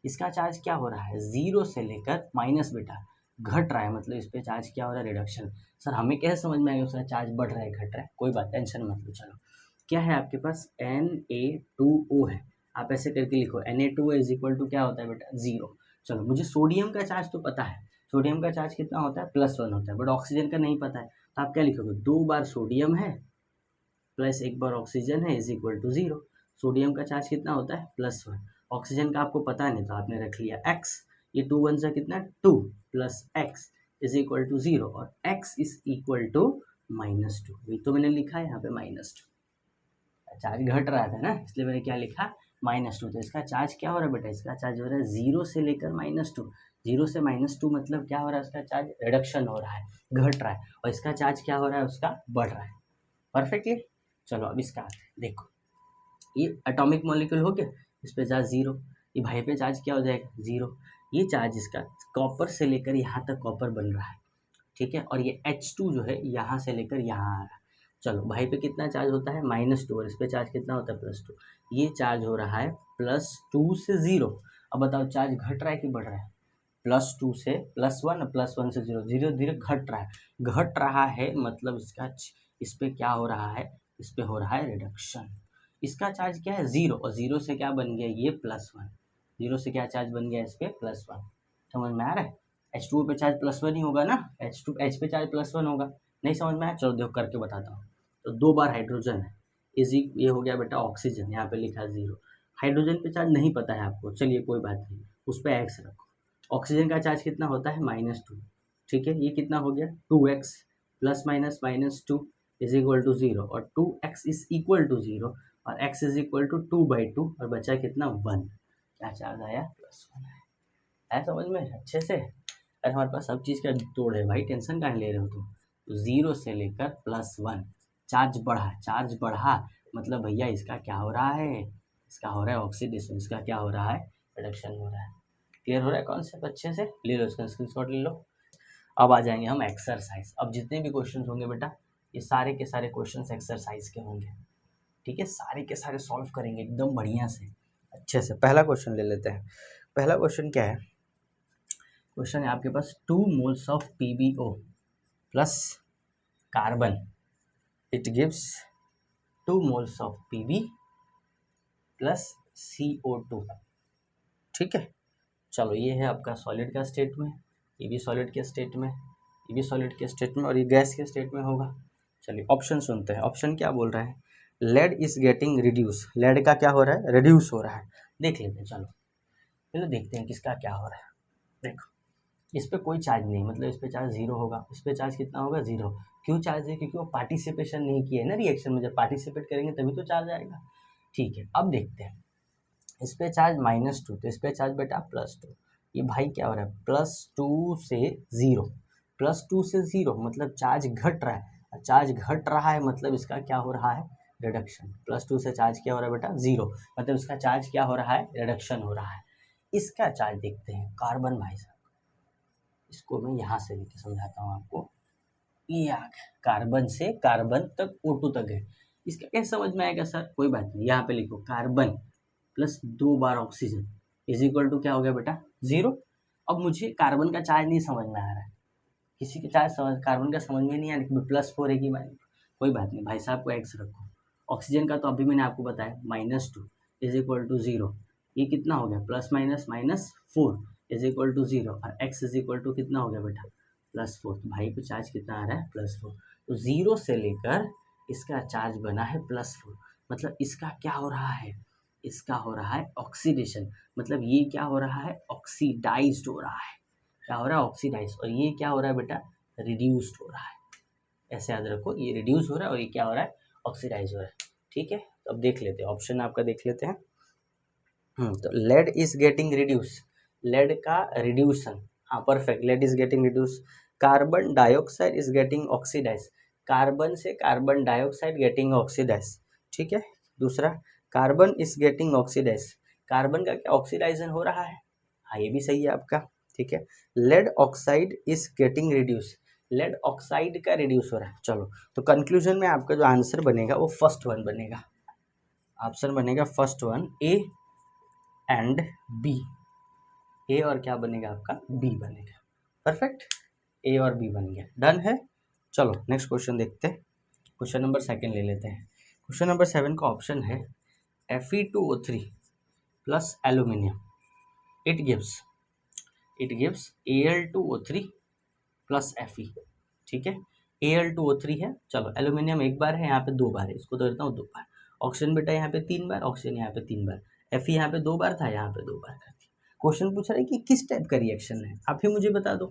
इसका चार्ज क्या हो रहा है, 0 से लेकर माइनस बेटा घट रहा है, मतलब इस पे चार्ज क्या हो रहा है, रिडक्शन। सर हमें कैसे समझ में आएगा उसका चार्ज बढ़ रहा है घट रहा है, कोई बात टेंशन मत लो। चलो क्या है आपके पास, Na2O है, आप ऐसे करके लिखो, Na2O इज इक्वल टू क्या होता है बेटा, 0। चलो मुझे सोडियम का चार्ज तो पता है, सोडियम का चार्ज कितना होता है, +1 होता है, बट ऑक्सीजन का नहीं पता है, तो आप क्या लिखोगे, 2 बार सोडियम है प्लस 1 बार ऑक्सीजन है इज इक्वल टू 0। सोडियम का चार्ज कितना होता है, +1, ऑक्सीजन का आपको पता नहीं तो आपने रख लिया x, ये 2 1 से कितना 2 plus x is equal to 0, और x इज इक्वल टू -2, वही तो मैंने लिखा है यहाँ पे -2, चार्ज घट रहा था ना इसलिए मैंने क्या लिखा, -2, तो इसका चार्ज क्या हो रहा है बेटा, इसका चार्ज हो रहा है 0 से लेकर -2, 0 से -2 मतलब क्या हो रहा है, उसका चार्ज रिडक्शन हो रहा है, घट रहा है, और इसका चार्ज क्या हो रहा है, उसका बढ़ रहा है, परफेक्टली। चलो अब इसका देखो, ये एटॉमिक मॉलिक्यूल हो गया, इस पे चार्ज 0, ये भाई पे चार्ज क्या हो जाएगा, 0, ये चार्ज इसका कॉपर से लेकर यहाँ तक कॉपर बन रहा है, ठीक है, और ये H2 जो है यहाँ से लेकर यहाँ आ रहा है। चलो भाई पे कितना चार्ज होता है -2 और इस पे चार्ज कितना होता है +2। ये चार्ज हो रहा है +2 से 0। अब बताओ चार्ज घट रहा है कि बढ़ रहा है? +2 से +1, +1 से 0, धीरे धीरे घट रहा है। घट रहा है मतलब इस पे क्या हो रहा है, इस पे हो रहा है रिडक्शन। इसका चार्ज क्या है 0, और 0 से क्या बन गया ये +1। 0 से क्या चार्ज बन गया इस पे +1। समझ में आ रहा है? H2 पे चार्ज +1 ही होगा ना, H पे चार्ज +1 होगा। नहीं समझ में आया? चलो देखो करके बताता हूँ। तो 2 बार हाइड्रोजन है, ये हो गया बेटा ऑक्सीजन, यहाँ पे लिखा 0। हाइड्रोजन पे चार्ज नहीं पता है आपको, चलिए कोई बात नहीं, उस पर एक्स रखो। ऑक्सीजन का चार्ज कितना होता है -2। ठीक है, ये कितना हो गया 2x plus minus -2 is equal to 0, और 2x इज इक्वल टू 0, और x इज इक्वल टू 2/2, और बचा कितना 1। क्या चार्ज आया +1 है समझ में अच्छे से? अरे हमारे पास सब चीज़ का तोड़ है भाई, टेंशन काहे ले रहे हो तुम? तो 0 से लेकर +1 चार्ज बढ़ा मतलब भैया इसका क्या हो रहा है, इसका हो रहा है ऑक्सीडेशन, इसका क्या हो रहा है रिडक्शन हो रहा है। क्लियर हो रहा है कॉन्सेप्ट अच्छे से? ले लो इसका स्क्रीनशॉट ले लो। अब आ जाएंगे हम एक्सरसाइज। अब जितने भी क्वेश्चन होंगे बेटा ये सारे के सारे क्वेश्चन एक्सरसाइज के होंगे। ठीक है, सारे के सारे सॉल्व करेंगे एकदम बढ़िया से अच्छे से। पहला क्वेश्चन ले लेते हैं। पहला क्वेश्चन क्या है? क्वेश्चन है आपके पास 2 moles of PbO plus carbon, it gives 2 moles of Pb plus CO2। ठीक है, चलो ये है आपका सॉलिड का स्टेट में, ये भी सॉलिड के स्टेट में, ये भी सॉलिड के स्टेट में, और ये गैस के स्टेट में होगा। चलिए ऑप्शन सुनते हैं। ऑप्शन क्या बोल रहा है? Lead is getting reduce. Lead का क्या हो रहा है? रिड्यूस हो रहा है। देख लेते हैं, चलो देखते हैं किसका क्या हो रहा है। देखो इस पर कोई चार्ज नहीं, मतलब इस पर चार्ज 0 होगा, इस पर चार्ज कितना होगा 0। क्यों चार्ज है? क्योंकि वो पार्टिसिपेशन नहीं किया है ना रिएक्शन में। जब पार्टिसिपेट करेंगे तभी तो चार्ज आएगा। ठीक है, अब देखते हैं। इस पे चार्ज -2, तो इस पे चार्ज बेटा +2। ये भाई क्या हो रहा है? +2 से 0, +2 से 0 मतलब चार्ज घट रहा है। चार्ज घट रहा है मतलब इसका क्या हो रहा है रिडक्शन। +2 से चार्ज क्या हो रहा है बेटा 0, मतलब इसका चार्ज क्या हो रहा है रिडक्शन हो रहा है। इसका चार्ज देखते हैं कार्बन भाई साहब, इसको मैं यहाँ से लेके समझाता हूँ आपको। ये आ गया कार्बन से कार्बन तक O2 तक है। इसका कैसे समझ में आएगा सर? कोई बात नहीं, यहाँ पे लिखो कार्बन प्लस 2 बार ऑक्सीजन इज इक्वल टू क्या हो गया बेटा 0। अब मुझे कार्बन का चार्ज नहीं समझ में आ रहा है, किसी के चार्ज कार्बन का समझ में नहीं आ रहा, +4 है कि कोई बात नहीं भाई साहब को एक्स रखो। ऑक्सीजन का तो अभी मैंने आपको बताया -2 इज इक्वल टू 0। ये कितना हो गया +-4 इज इक्वल टू 0, और एक्स इज इक्वल टू कितना हो गया बेटा +4। तो भाई पे चार्ज कितना आ रहा है +4। तो 0 से लेकर इसका चार्ज बना है +4, मतलब इसका क्या हो रहा है? इसका हो रहा है ऑक्सीडेशन, मतलब ये क्या हो रहा है ऑक्सीडाइज्ड हो रहा है। क्या हो रहा है ऑक्सीडाइज, और ये क्या हो रहा है बेटा रिड्यूस्ड हो रहा है। ऐसे याद रखो, ये रिड्यूस हो रहा है और ये क्या हो रहा है ऑक्सीडाइज हो रहा है। ठीक है, तो अब देख लेते हैं ऑप्शन आपका, देख लेते हैं। तो lead is getting reduce, lead का रिड्यूसन, हाँ perfect, lead is getting reduce. Carbon dioxide is getting oxidise, carbon से कार्बन डाइऑक्साइड गेटिंग ऑक्सीडाइज। ठीक है, दूसरा carbon is getting oxidise, carbon का क्या ऑक्सीडाइजन हो रहा है, हाँ ये भी सही है आपका। ठीक है, lead oxide is getting reduce, lead oxide का रिड्यूस हो रहा है। चलो तो कंक्लूजन में आपका जो आंसर बनेगा वो फर्स्ट वन बनेगा, ऑप्शन बनेगा first one A and B. A और क्या बनेगा आपका बी बनेगा। परफेक्ट, ए और बी बन गया, डन है। चलो नेक्स्ट क्वेश्चन देखते हैं। क्वेश्चन नंबर 2 ले लेते हैं। क्वेश्चन नंबर 7 का ऑप्शन है Fe2O3 plus aluminium, it gives Al2O3 plus Fe। ठीक है, Al2O3 है, चलो एल्यूमिनियम एक बार है, यहाँ पे 2 बार है, इसको तो देता हूँ 2 बार। ऑक्सीजन बेटा यहाँ पे 3 बार, ऑक्सीजन यहाँ पे 3 बार, Fe यहाँ पे 2 बार था, यहाँ पे 2 बार कर दिया। क्वेश्चन पूछ रहा है कि किस टाइप का रिएक्शन है, आप ही मुझे बता दो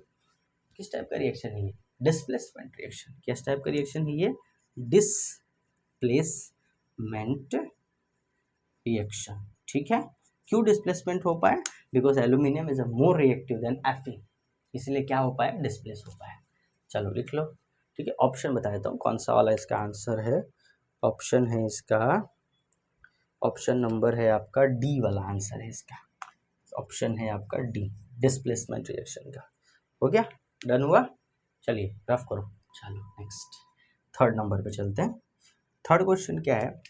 किस टाइप का रिएक्शन है ये। डिस्प्लेसमेंट रिएक्शन, किस टाइप का रिएक्शन है ये? Displacement reaction. ठीक है, क्यों डिस्प्लेसमेंट हो पाए? Because aluminium is a more reactive than Fe, इसलिए क्या हो पाया डिस्प्लेस हो पाया। चलो लिख लो। ठीक है, ऑप्शन बता देता हूँ कौन सा वाला इसका आंसर है। ऑप्शन है इसका, ऑप्शन नंबर है आपका डी वाला आंसर है इसका। ऑप्शन है आपका डी, डिस्प्लेसमेंट रिएक्शन का। हो गया, डन हुआ। चलिए रफ करो। चलो नेक्स्ट थर्ड नंबर पे चलते हैं। थर्ड क्वेश्चन क्या है,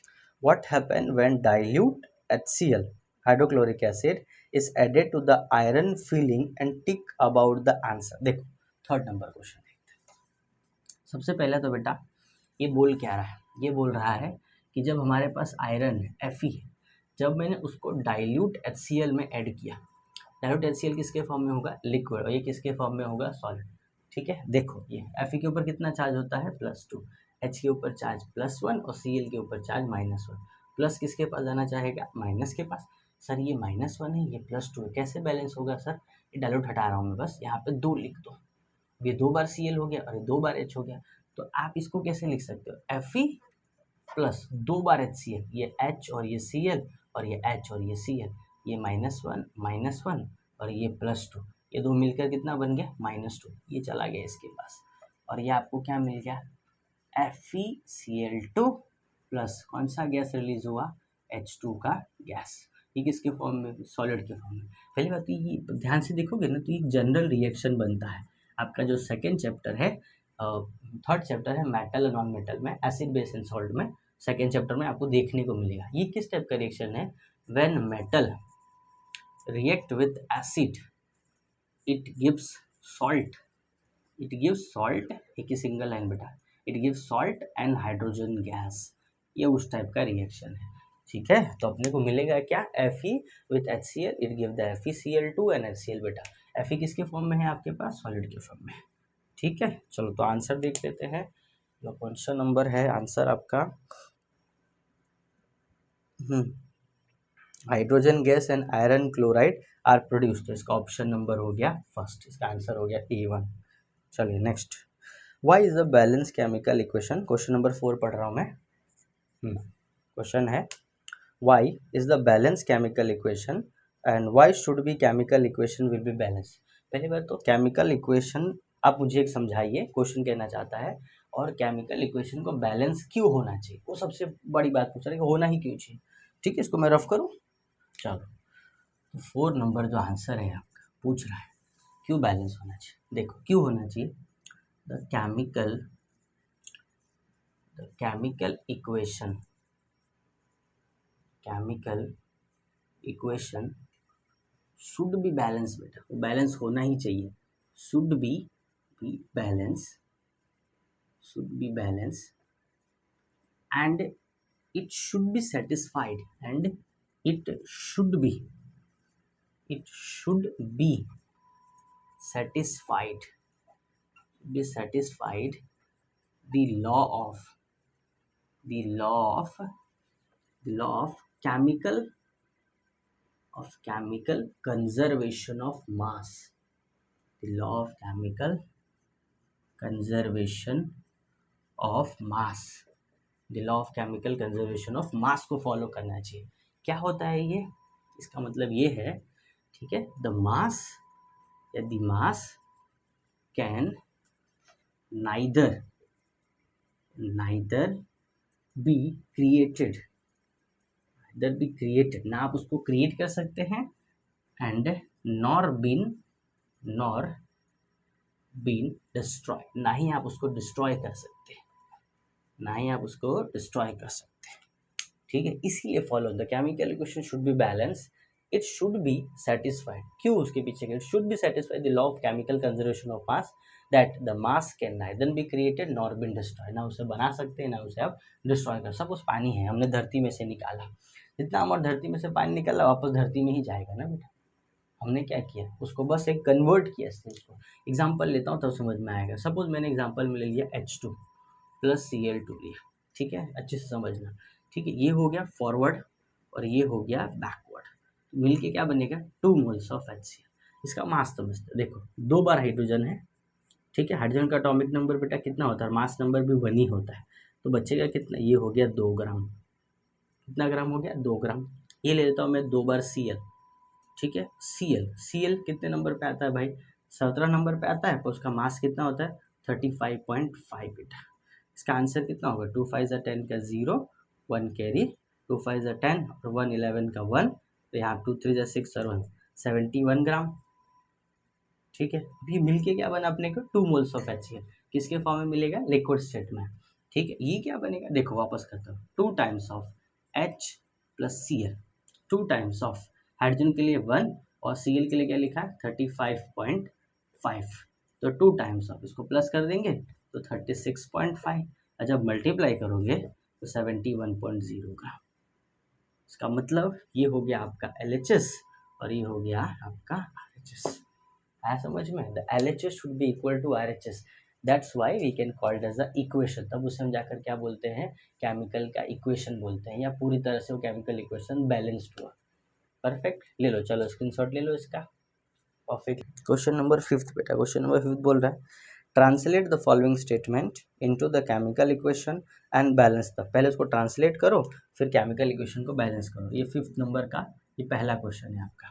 what happen when dilute HCl hydrochloric acid is added to the iron filling and think about the answer. देखो थर्ड नंबर क्वेश्चन देखते हैं। सबसे पहले तो बेटा ये बोल क्या रहा है, ये बोल रहा है कि जब हमारे पास आयरन है Fe है, जब मैंने उसको डाइल्यूट HCl में ऐड किया, डाइल्यूट HCl किसके फॉर्म में होगा, लिक्विड, और ये किसके फॉर्म में होगा, सॉलिड। ठीक है, देखो ये Fe के ऊपर कितना चार्ज होता है, +2, H के ऊपर चार्ज +1 और Cl के ऊपर चार्ज -1। प्लस किसके पास जाना चाहेगा, माइनस के पास। सर ये -1 है, ये +2 है, कैसे बैलेंस होगा सर, ये डाइल्यूट हटा रहा हूँ मैं, बस यहाँ पे 2 लिख दो, ये 2 बार Cl हो गया और ये 2 बार H हो गया। तो आप इसको कैसे लिख सकते हो, Fe प्लस 2 बार HCl, ये H और ये Cl और ये H और ये Cl, ये -1 और ये +2, ये दो मिलकर कितना बन गया, -2, ये चला गया इसके पास। और ये आपको क्या मिल गया, FeCl2 प्लस कौन सा गैस रिलीज हुआ, H2 का गैस। ये किसके फॉर्म में, सॉलिड के फॉर्म में। पहली बात तो ये ध्यान से देखोगे ना तो ये जनरल रिएक्शन बनता है। आपका जो सेकेंड चैप्टर है, थर्ड चैप्टर है मेटल और नॉन मेटल में, एसिड बेस एंड सॉल्ट में, सेकेंड चैप्टर में आपको देखने को मिलेगा। ये किस टाइप का रिएक्शन है, when metal react with acid it gives salt, it gives salt, एक ही सिंगल लाइन बेटा, it gives salt and hydrogen gas, ये उस टाइप का रिएक्शन है। ठीक है, तो अपने को मिलेगा क्या, Fe with HCl it give the FeCl2 and HCl बेटा। Fe किसके फॉर्म में है आपके पास, सॉलिड के फॉर्म में। ठीक है, चलो तो आंसर देख लेते हैं। जो क्वेश्चन नंबर है आंसर आपका, hydrogen gas and iron chloride are produce, तो इसका ऑप्शन नंबर हो गया फर्स्ट, इसका आंसर हो गया A1। चलिए next, why is the balance chemical equation, question number 4 पढ़ रहा हूँ मैं। क्वेश्चन है, why is the balance chemical equation and why should be chemical equation will be balance. पहली बात तो केमिकल इक्वेशन आप मुझे एक समझाइए, क्वेश्चन कहना चाहता है, और केमिकल इक्वेशन को बैलेंस क्यों होना चाहिए, वो सबसे बड़ी बात पूछ रहा है कि होना ही क्यों चाहिए। ठीक है, इसको मैं रफ करूँ। चलो तो 4 नंबर जो आंसर है आपका पूछ रहा है क्यों बैलेंस होना चाहिए। देखो क्यों होना चाहिए, the chemical equation should be balance बेटा, वो बैलेंस होना ही चाहिए, should be balance and it should be satisfied and it should be satisfied the law of chemical conservation of mass, the law of chemical conservation of mass, the law of chemical conservation of mass को follow करना चाहिए। क्या होता है ये, इसका मतलब ये है, ठीक है, the mass can neither be created, ना आप उसको क्रिएट कर सकते हैं, एंड नॉर बीन डिस्ट्रॉय, ना ही आप उसको डिस्ट्रॉय कर सकते हैं, ठीक है, इसीलिए follow the chemical equation should be balance, it should be satisfied. क्यों, उसके पीछे के should be satisfied the law of chemical conservation of mass, that the mass can neither be created nor been destroy, ना उसे बना सकते हैं ना उसे आप डिस्ट्रॉय कर। सपोज पानी है, हमने धरती में से निकाला, जितना हमारे धरती में से पानी निकला वापस धरती में ही जाएगा ना बेटा। हमने क्या किया, उसको बस एक कन्वर्ट किया स्टेज को। एग्जाम्पल लेता हूँ तब समझ में आएगा। सपोज मैंने एग्जाम्पल में ले लिया H2 प्लस Cl2 लिया, ठीक है, अच्छे से समझना। ठीक है, ये हो गया फॉरवर्ड और ये हो गया बैकवर्ड, मिलके क्या बनेगा, 2 मोल्स ऑफ HCl। इसका मास समझते, देखो 2 बार हाइड्रोजन है, ठीक है, हाइड्रोजन का एटॉमिक नंबर बेटा कितना होता है, मास नंबर भी 1 ही होता है, तो बचेगा कितना, ये हो गया 2 ग्राम। कितना ग्राम हो गया, 2 ग्राम। ये ले लेता हूँ मैं 2 बार Cl, ठीक है, Cl कितने नंबर पे आता है भाई, 17 नंबर पे आता है, तो उसका मास कितना होता है 35.5 बेटा। इसका आंसर कितना होगा, 2 5 10 का 0, 1 कैरी, 2 5 10 और 1 11 का 1, तो यहाँ 2 3 6 और 1 71 ग्राम। ठीक है, अभी मिलके क्या बना अपने को 2 मोल्स ऑफ HCl, किसके फॉर्म में मिलेगा, लिक्विड स्टेट में। ठीक है, ये क्या बनेगा, देखो वापस करता हूँ, 2 times of H plus Cl, 2 times of hydrogen के लिए 1 और Cl के लिए क्या लिखा है 35.5, तो 2 टाइम्स ऑफ इसको प्लस कर देंगे तो 36.5, और जब मल्टीप्लाई करोगे तो 71.0 का। इसका मतलब ये हो गया आपका LHS और ये हो गया आपका RHS। है समझ में, the LHS should be equal to RHS, that's why we can call it as a equation. तब उसे हम जाकर क्या बोलते हैं, केमिकल का इक्वेशन बोलते हैं, या पूरी तरह से वो केमिकल इक्वेशन बैलेंस्ड हुआ। परफेक्ट, ले लो, चलो स्क्रीनशॉट ले लो इसका। परफेक्ट। क्वेश्चन नंबर 5 बेटा, क्वेश्चन नंबर 5 बोल रहा है translate the following statement into the chemical equation and balance the. पहले उसको ट्रांसलेट करो, फिर केमिकल इक्वेशन को बैलेंस करो। ये 5th नंबर का ये पहला क्वेश्चन है आपका।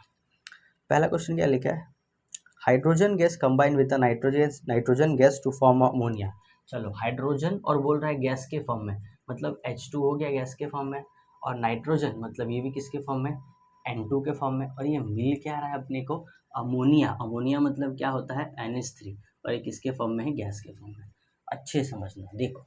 पहला क्वेश्चन क्या लिखा है, hydrogen gas combine with nitrogen gas to form ammonia. चलो हाइड्रोजन और बोल रहा है गैस के फॉर्म में, मतलब H2 हो गया गैस के फॉर्म में, और नाइट्रोजन मतलब ये भी किसके फॉर्म में, N2 के फॉर्म में, और ये मिल क्या रहा है अपने को, अमोनिया। अमोनिया मतलब क्या होता है NH3, और ये किसके फॉर्म में है, गैस के फॉर्म में। अच्छे समझना, देखो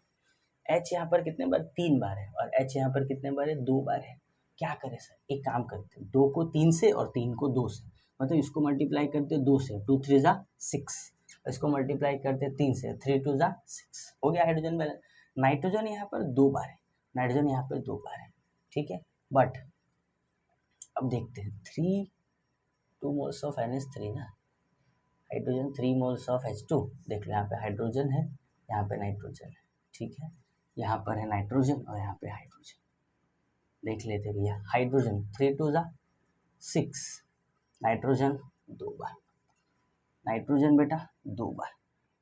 H यहाँ पर कितने बार, 3 बार है, और H यहाँ पर कितने बार है, 2 बार है। क्या करें सर, एक काम करते हैं, 2 को 3 से और 3 को 2 से, मतलब इसको मल्टीप्लाई करते 2 से, 2 3 जा 6, इसको मल्टीप्लाई करते 3 से, 3 2 जा 6, हो गया हाइड्रोजन बैलेंस। नाइट्रोजन यहाँ पर 2 बार है, नाइट्रोजन यहाँ पर 2 बार है, ठीक है। बट अब देखते हैं 2 मोल्स ऑफ NH3 ना, हाइड्रोजन 3 मोल्स ऑफ H2, देख लो यहाँ पे हाइड्रोजन है, यहाँ पे नाइट्रोजन है, ठीक है, यहाँ पर है नाइट्रोजन और यहाँ पे हाइड्रोजन। देख लेते भैया, हाइड्रोजन 3 2 जा 6, नाइट्रोजन 2 बार, नाइट्रोजन बेटा 2 बार,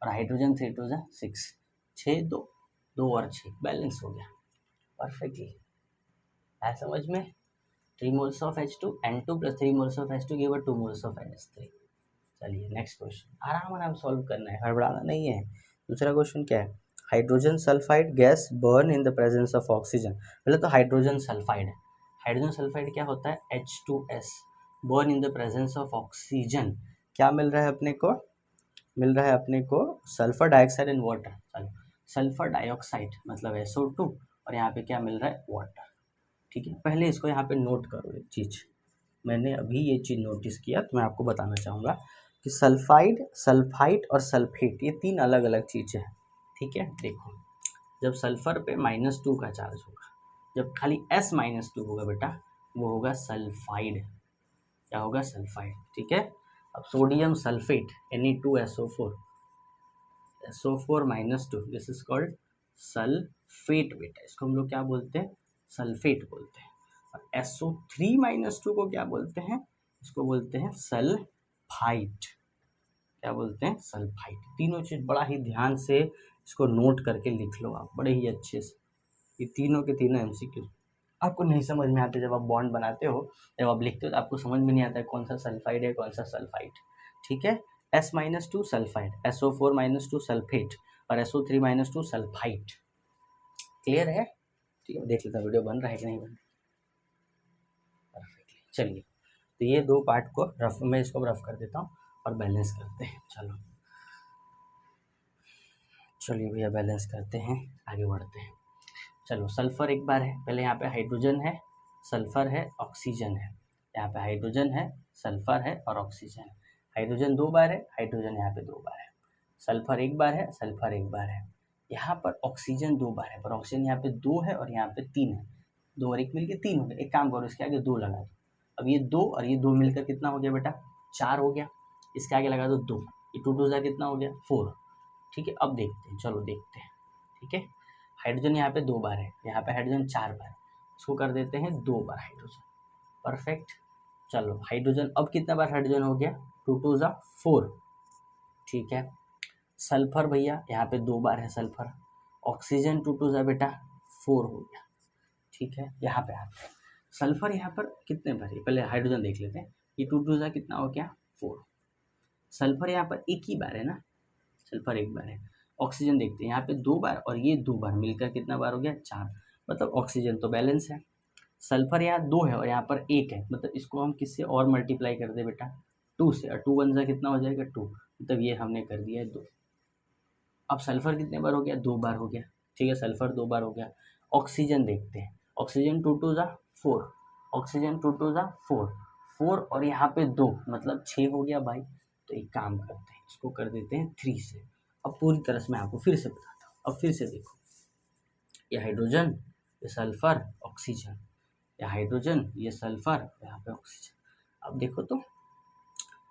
और हाइड्रोजन 3 2 जा 6, 6 2, 2 और 6 बैलेंस हो गया परफेक्टली। है समझ में, 3 moles of H2 N2 plus 3 moles of H2 give 2 moles of NH3। चलिए नेक्स्ट क्वेश्चन, आराम आराम सॉल्व करना है, हड़बड़ाना नहीं है। दूसरा क्वेश्चन क्या है, hydrogen sulphide gas burn in the presence of oxygen. पहले तो हाइड्रोजन सल्फाइड है, हाइड्रोजन सल्फाइड क्या होता है, H2S, burn in the presence of oxygen. क्या मिल रहा है अपने को, मिल रहा है अपने को सल्फर डाइऑक्साइड एंड वाटर। चलो सल्फर डाइऑक्साइड मतलब SO2, और यहाँ पे क्या मिल रहा है, वाटर। ठीक है, पहले इसको यहाँ पे नोट करो एक चीज़, मैंने अभी ये चीज़ नोटिस किया तो मैं आपको बताना चाहूँगा कि सल्फाइड, सल्फाइड और सल्फेट ये 3 अलग अलग चीज़ें हैं। ठीक है, देखो जब सल्फर पे -2 का चार्ज होगा, जब खाली S-2 होगा बेटा, वो होगा सल्फाइड। क्या होगा, सल्फाइड। ठीक है, अब sodium sulphate Na2SO4, SO4 -2, this is called sulphate बेटा, इसको हम लोग क्या बोलते हैं, सल्फेट बोलते हैं। और SO3 - 2 को क्या बोलते हैं, इसको बोलते हैं सल्फाइड। क्या बोलते हैं, सल्फाइड। तीनों चीज़ बड़ा ही ध्यान से इसको नोट करके लिख लो आप बड़े ही अच्छे से, ये तीनों के तीनों MCQ। आपको नहीं समझ में आते जब आप बॉन्ड बनाते हो, जब आप लिखते हो तो आपको समझ में नहीं आता है कौन सा सल्फाइड है कौन सा सल्फाइड। ठीक है, S-2 सल्फाइड, SO4 - 2 सल्फेट, और SO3 - 2 सल्फाइड। क्लियर है, ठीक है, देख लेता हूँ वीडियो बन रहा है कि नहीं बन रहा। परफेक्टली, चलिए तो ये 2 पार्ट को रफ में इसको रफ कर देता हूँ और बैलेंस करते हैं। चलो चलिए भैया बैलेंस करते हैं, आगे बढ़ते हैं। चलो सल्फर एक बार है, पहले यहाँ पे हाइड्रोजन है, सल्फर है, ऑक्सीजन है, यहाँ पे हाइड्रोजन है, सल्फर है और ऑक्सीजन है। हाइड्रोजन 2 बार है, हाइड्रोजन यहाँ पे 2 बार है, सल्फर एक बार है, सल्फर एक बार है, यहाँ पर ऑक्सीजन 2 बार है, पर ऑक्सीजन यहाँ पे 2 है और यहाँ पे 3 है, 2 और 1 मिलकर 3 हो गया। एक काम करो, इसके आगे 2 लगा दो, अब ये 2 और ये 2 मिलकर कितना हो गया बेटा, 4 हो गया, इसके आगे लगा दो 2, ये 2 2 जा कितना हो गया 4। ठीक है, अब देखते हैं, चलो देखते हैं। ठीक है, हाइड्रोजन यहाँ पे 2 बार है, यहाँ पे हाइड्रोजन 4 बार, इसको कर देते हैं 2 बार हाइड्रोजन। परफेक्ट, चलो हाइड्रोजन अब कितना बार हाइड्रोजन हो गया, 2 2 जा 4। ठीक है, सल्फर भैया यहाँ पे 2 बार है सल्फर, ऑक्सीजन 2 2 जा बेटा 4 हो गया। ठीक है, यहाँ पे आते हैं, सल्फर यहाँ पर कितने बार है, पहले हाइड्रोजन देख लेते हैं, ये 2 2 जा कितना हो गया 4, सल्फर यहाँ पर एक ही बार है ना, सल्फर एक बार है। ऑक्सीजन देखते हैं, यहाँ पे 2 बार और ये 2 बार मिलकर कितना बार हो गया 4, मतलब ऑक्सीजन तो बैलेंस है। सल्फर यहाँ 2 है और यहाँ पर 1 है, मतलब इसको हम किससे और मल्टीप्लाई कर दे बेटा 2 से, और 2 1 जा कितना हो जाएगा 2, मतलब ये हमने कर दिया है 2। अब सल्फर कितने बार हो गया, 2 बार हो गया, ठीक है, सल्फर 2 बार हो गया। ऑक्सीजन देखते हैं, ऑक्सीजन 2 2 ज़ा 4, ऑक्सीजन 2 2 ज़ा 4, 4 और यहाँ पे 2 मतलब 6 हो गया भाई। तो एक काम करते हैं, इसको कर देते हैं 3 से। अब पूरी तरह से मैं आपको फिर से बताता हूँ। अब फिर से देखो, ये हाइड्रोजन, ये सल्फर, ऑक्सीजन, ये हाइड्रोजन, ये सल्फर, यहाँ पे ऑक्सीजन। अब देखो तो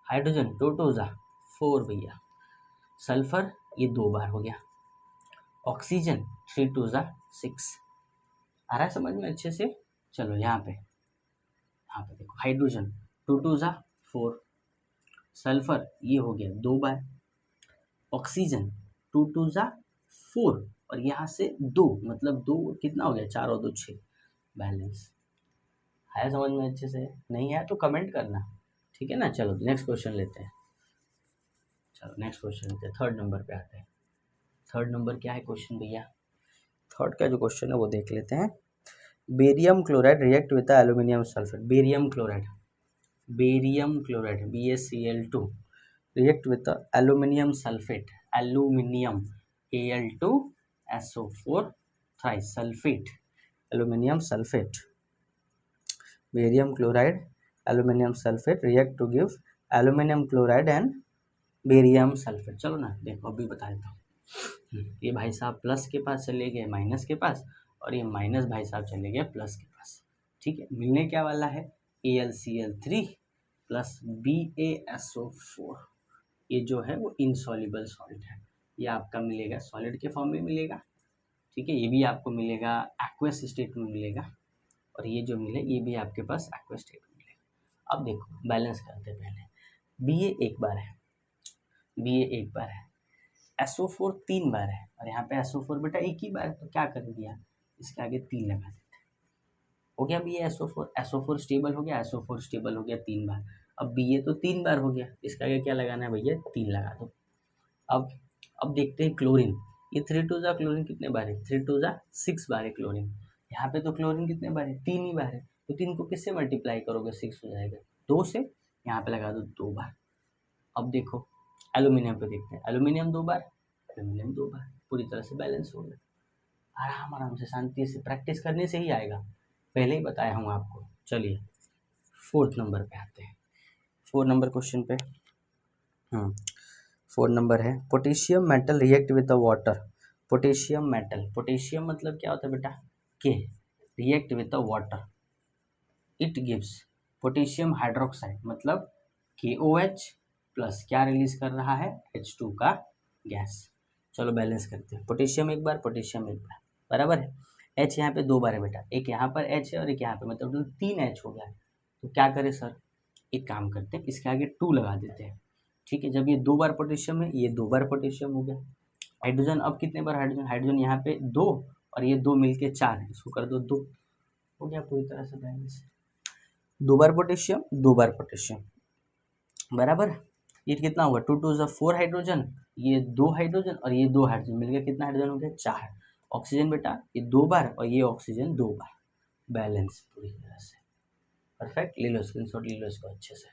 हाइड्रोजन 2 2 ज़ा 4 भैया, सल्फर ये 2 बार हो गया, ऑक्सीजन 3 2 ज़ा 6। आ रहा है समझ में अच्छे से? चलो यहाँ पे देखो, हाइड्रोजन 2 2 ज़ा 4, सल्फर ये हो गया 2 बार, ऑक्सीजन 2 2 ज़ा 4 और यहाँ से 2 मतलब 2 कितना हो गया, 4 और 2 6, बैलेंस। है समझ में अच्छे से? नहीं है तो कमेंट करना, ठीक है ना। चलो नेक्स्ट क्वेश्चन लेते हैं, चलो नेक्स्ट क्वेश्चन लेते हैं, 3rd नंबर पे आते हैं। 3rd नंबर क्या है क्वेश्चन भैया? 3rd का जो क्वेश्चन है वो देख लेते हैं। Barium chloride react with aluminium sulphate, barium chloride BaCl2 react with the aluminium sulfate, aluminium Al2SO4 thrice sulfate, aluminium sulfate, barium chloride, aluminium sulfate react to give aluminium chloride and barium sulphate. चलो ना देखो अभी बता देता हूँ। ये भाई साहब प्लस के पास चले गए माइनस के पास, और ये माइनस भाई साहब चले गए प्लस के पास, ठीक है। मिलने क्या वाला है, AlCl3 प्लस BaSO4, ये जो है वो इनसॉल्युबल सॉल्ट है, ये आपका मिलेगा सॉलिड के फॉर्म में मिलेगा, ठीक है। ये भी आपको मिलेगा एक्वस स्टेट में मिलेगा, और ये जो मिले ये भी आपके पास एक्वस स्टेट में मिलेगा। अब देखो बैलेंस करते पहले, Ba एक बार है, Ba एक बार है, SO4 3 बार है, और यहाँ पे SO4 बेटा एक ही बार है, तो क्या कर दिया, इसके आगे 3 लगा देते हैं, हो गया BaSO4, SO4 स्टेबल हो गया, SO4 स्टेबल हो गया 3 बार। अब Ba तो 3 बार हो गया, इसके आगे क्या लगाना है भैया, 3 लगा दो। अब देखते हैं क्लोरीन, ये 3 2 ज़ा क्लोरीन कितने बार है, 3 2 ज़ा 6 बार है क्लोरीन। यहाँ पे तो क्लोरीन कितने बार है, 3 ही बार है, तो 3 को किससे मल्टीप्लाई करोगे, 6 हो जाएगा, 2 से, यहाँ पे लगा दो 2 बार। अब देखो एल्यूमिनियम पे देखते हैं, एल्यूमिनियम 2 बार, एल्यूमिनियम 2 बार, पूरी तरह से बैलेंस हो गया। आराम आराम से शांति से प्रैक्टिस करने से ही आएगा, पहले ही बताया हूँ आपको। चलिए 4th नंबर पे आते हैं, 4 नंबर क्वेश्चन पे। 4 नंबर है, potassium metal react with the water, potassium metal, potassium मतलब क्या होता है बेटा, के, react with the water, it gives potassium hydroxide, मतलब KOH प्लस क्या रिलीज कर रहा है, H2 का गैस। चलो बैलेंस करते हैं, पोटेशियम एक बार, पोटेशियम एक बार, बराबर है। H यहाँ पे 2 बार है बेटा, एक यहाँ पर H है और एक यहाँ पे, मतलब 3 H हो गया है। तो क्या करें सर, एक काम करते हैं, इसके आगे 2 लगा देते हैं, ठीक है। जब ये 2 बार पोटेशियम है, ये 2 बार पोटेशियम हो गया। हाइड्रोजन अब कितने बार हाइड्रोजन, हाइड्रोजन यहाँ पे 2 और ये 2 मिलके 4 है, इसको कर दो 2, हो गया पूरी तरह से बैलेंस। 2 बार पोटेशियम, 2 बार पोटेशियम, बराबर। ये कितना हुआ, 2 2 ज़ा 4 हाइड्रोजन, ये 2 हाइड्रोजन और ये 2 हाइड्रोजन मिलकर कितना हाइड्रोजन हो गया, 4 ऑक्सीजन बेटा, ये 2 बार और ये ऑक्सीजन 2 बार, बैलेंस पूरी तरह से परफेक्ट। ले लो स्क्रीनशॉट, ले लो इसको अच्छे से।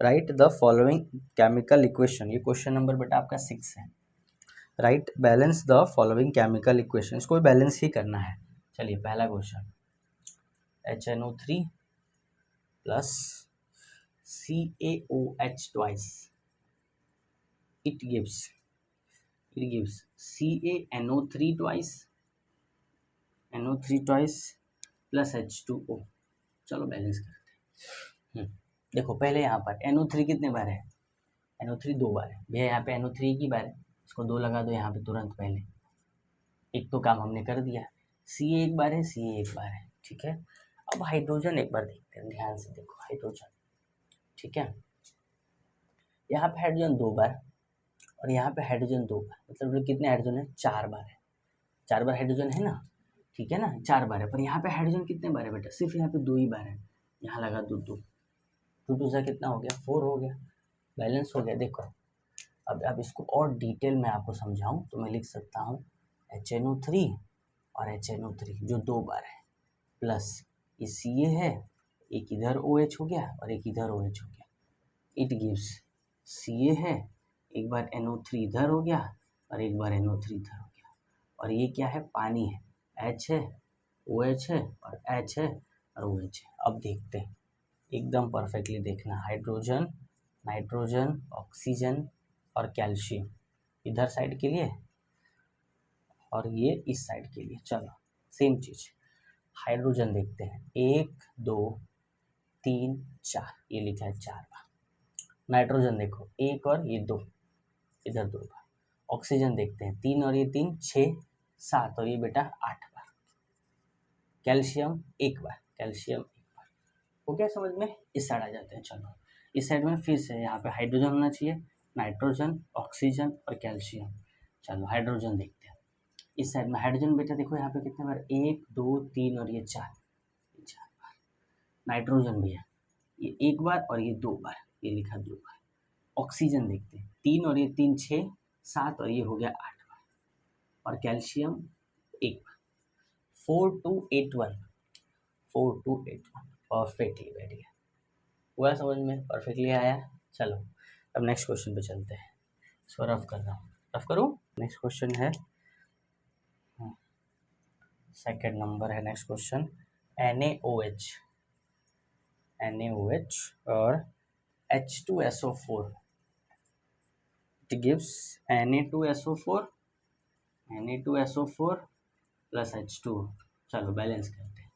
Right the following chemical equation, ये क्वेश्चन नंबर बेटा आपका 6 है। Right balance the following chemical equation, इसको बैलेंस ही करना है। चलिए पहला question, HNO3 plus CaOH twice, it gives CaNO3 twice, NO3 twice plus H2O। चलो बैलेंस करते हैं। देखो पहले यहाँ पर NO3 कितने बार है, NO3 2 बार है भैया, यहाँ पे NO3 एक ही बार है, इसको 2 लगा दो यहाँ पे तुरंत, पहले एक तो काम हमने कर दिया। Ca एक बार है, Ca एक बार है, ठीक है। अब हाइड्रोजन एक बार देखते हैं, ध्यान से देखो हाइड्रोजन, ठीक है। यहाँ पे हाइड्रोजन 2 बार और यहाँ पे हाइड्रोजन 2 बार, मतलब कितने हाइड्रोजन है, 4 बार है, 4 बार हाइड्रोजन है ना, ठीक है ना, 4 बार है। पर यहाँ पे हाइड्रोजन कितने बार है बेटा, सिर्फ यहाँ पे 2 ही बार है, यहाँ लगा दो 2, 2 2 सा कितना हो गया, 4 हो गया, बैलेंस हो गया। देखो अब इसको और डिटेल में आपको समझाऊं तो मैं लिख सकता हूँ HNO3 और HNO3 जो 2 बार है, प्लस ये Ca है, एक इधर OH हो गया और एक इधर OH हो गया, इट गिव्स Ca है, एक बार NO3 इधर हो गया और एक बार NO3 इधर हो गया, और ये क्या है, पानी है, H है, OH है और H है और OH है। अब देखते हैं, एकदम परफेक्टली देखना, हाइड्रोजन, नाइट्रोजन, ऑक्सीजन और कैल्शियम इधर साइड के लिए और ये इस साइड के लिए। चलो सेम चीज़, हाइड्रोजन देखते हैं, 1 2 3 4, ये लिखा है 4 बार। नाइट्रोजन देखो, 1 और ये 2, इधर 2 बार। ऑक्सीजन देखते हैं, 3 और ये 3 6 7 और ये बेटा 8 बार। कैल्शियम 1 बार, कैल्शियम 1 बार। हो गया समझ में? इस साइड आ जाते हैं। चलो इस साइड में फिर से यहाँ पे हाइड्रोजन होना चाहिए, नाइट्रोजन, ऑक्सीजन और कैल्शियम। चलो हाइड्रोजन देखते हैं, इस साइड में हाइड्रोजन बेटा देखो यहाँ पे कितने बार, 1 2 3 और ये 4 बार। नाइट्रोजन भैया ये 1 बार और ये 2 बार, ये लिखा 2 बार। ऑक्सीजन देखते हैं, 3 और ये 3 6 7 और ये हो गया 8 बार। और कैल्शियम 1 बार। 4 2 8 1, 4 2 8 1, परफेक्टली बैठ गया। हुआ समझ में? परफेक्टली आया। चलो अब नेक्स्ट क्वेश्चन पे चलते हैं, इसको रफ कर रहा हूँ, रफ करूँ। नेक्स्ट क्वेश्चन है, सेकेंड नंबर है नेक्स्ट क्वेश्चन, NaOH और H2SO4, it gives Na2SO4 plus H2। चलो बैलेंस करते हैं।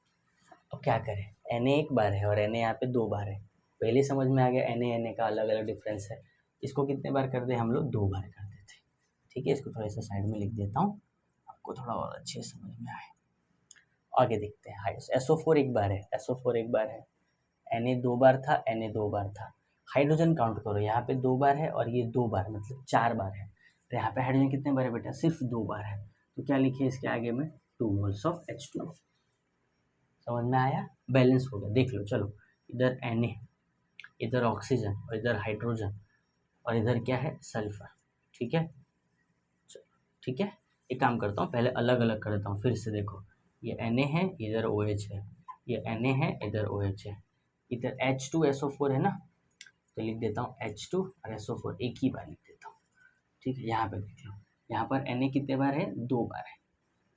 अब क्या करें, Na 1 बार है और Na यहाँ पे 2 बार है, पहले समझ में आ गया Na का अलग अलग डिफरेंस है। इसको कितने बार कर दे हम लोग, 2 बार कर देते। ठीक है, इसको थोड़ा सा साइड में लिख देता हूँ, आपको थोड़ा और अच्छे समझ में आए। आगे देखते हैं, SO4 1 बार है, SO4 1 बार है, Na 2 बार था, Na 2 बार था। हाइड्रोजन काउंट करो, यहाँ पे 2 बार है और ये 2 बार, मतलब 4 बार है। तो यहाँ पे हाइड्रोजन कितने बार है बेटा, सिर्फ 2 बार है। तो क्या लिखे इसके आगे में, 2 मोल्स ऑफ H2। समझ में आया? बैलेंस हो गया, देख लो। चलो इधर Na, इधर ऑक्सीजन और इधर हाइड्रोजन और इधर क्या है, सल्फर। ठीक है, चलो ठीक है, एक काम करता हूँ, पहले अलग अलग कर देता हूँ। फिर से देखो, ये Na है, इधर OH है, ये Na है, इधर OH है, इधर H2SO4 है ना, तो लिख देता हूँ H2 और SO4 एक ही बार लिख देता हूँ। ठीक है, यहाँ पे देख लो, यहाँ पर Na कितने बार है, 2 बार है,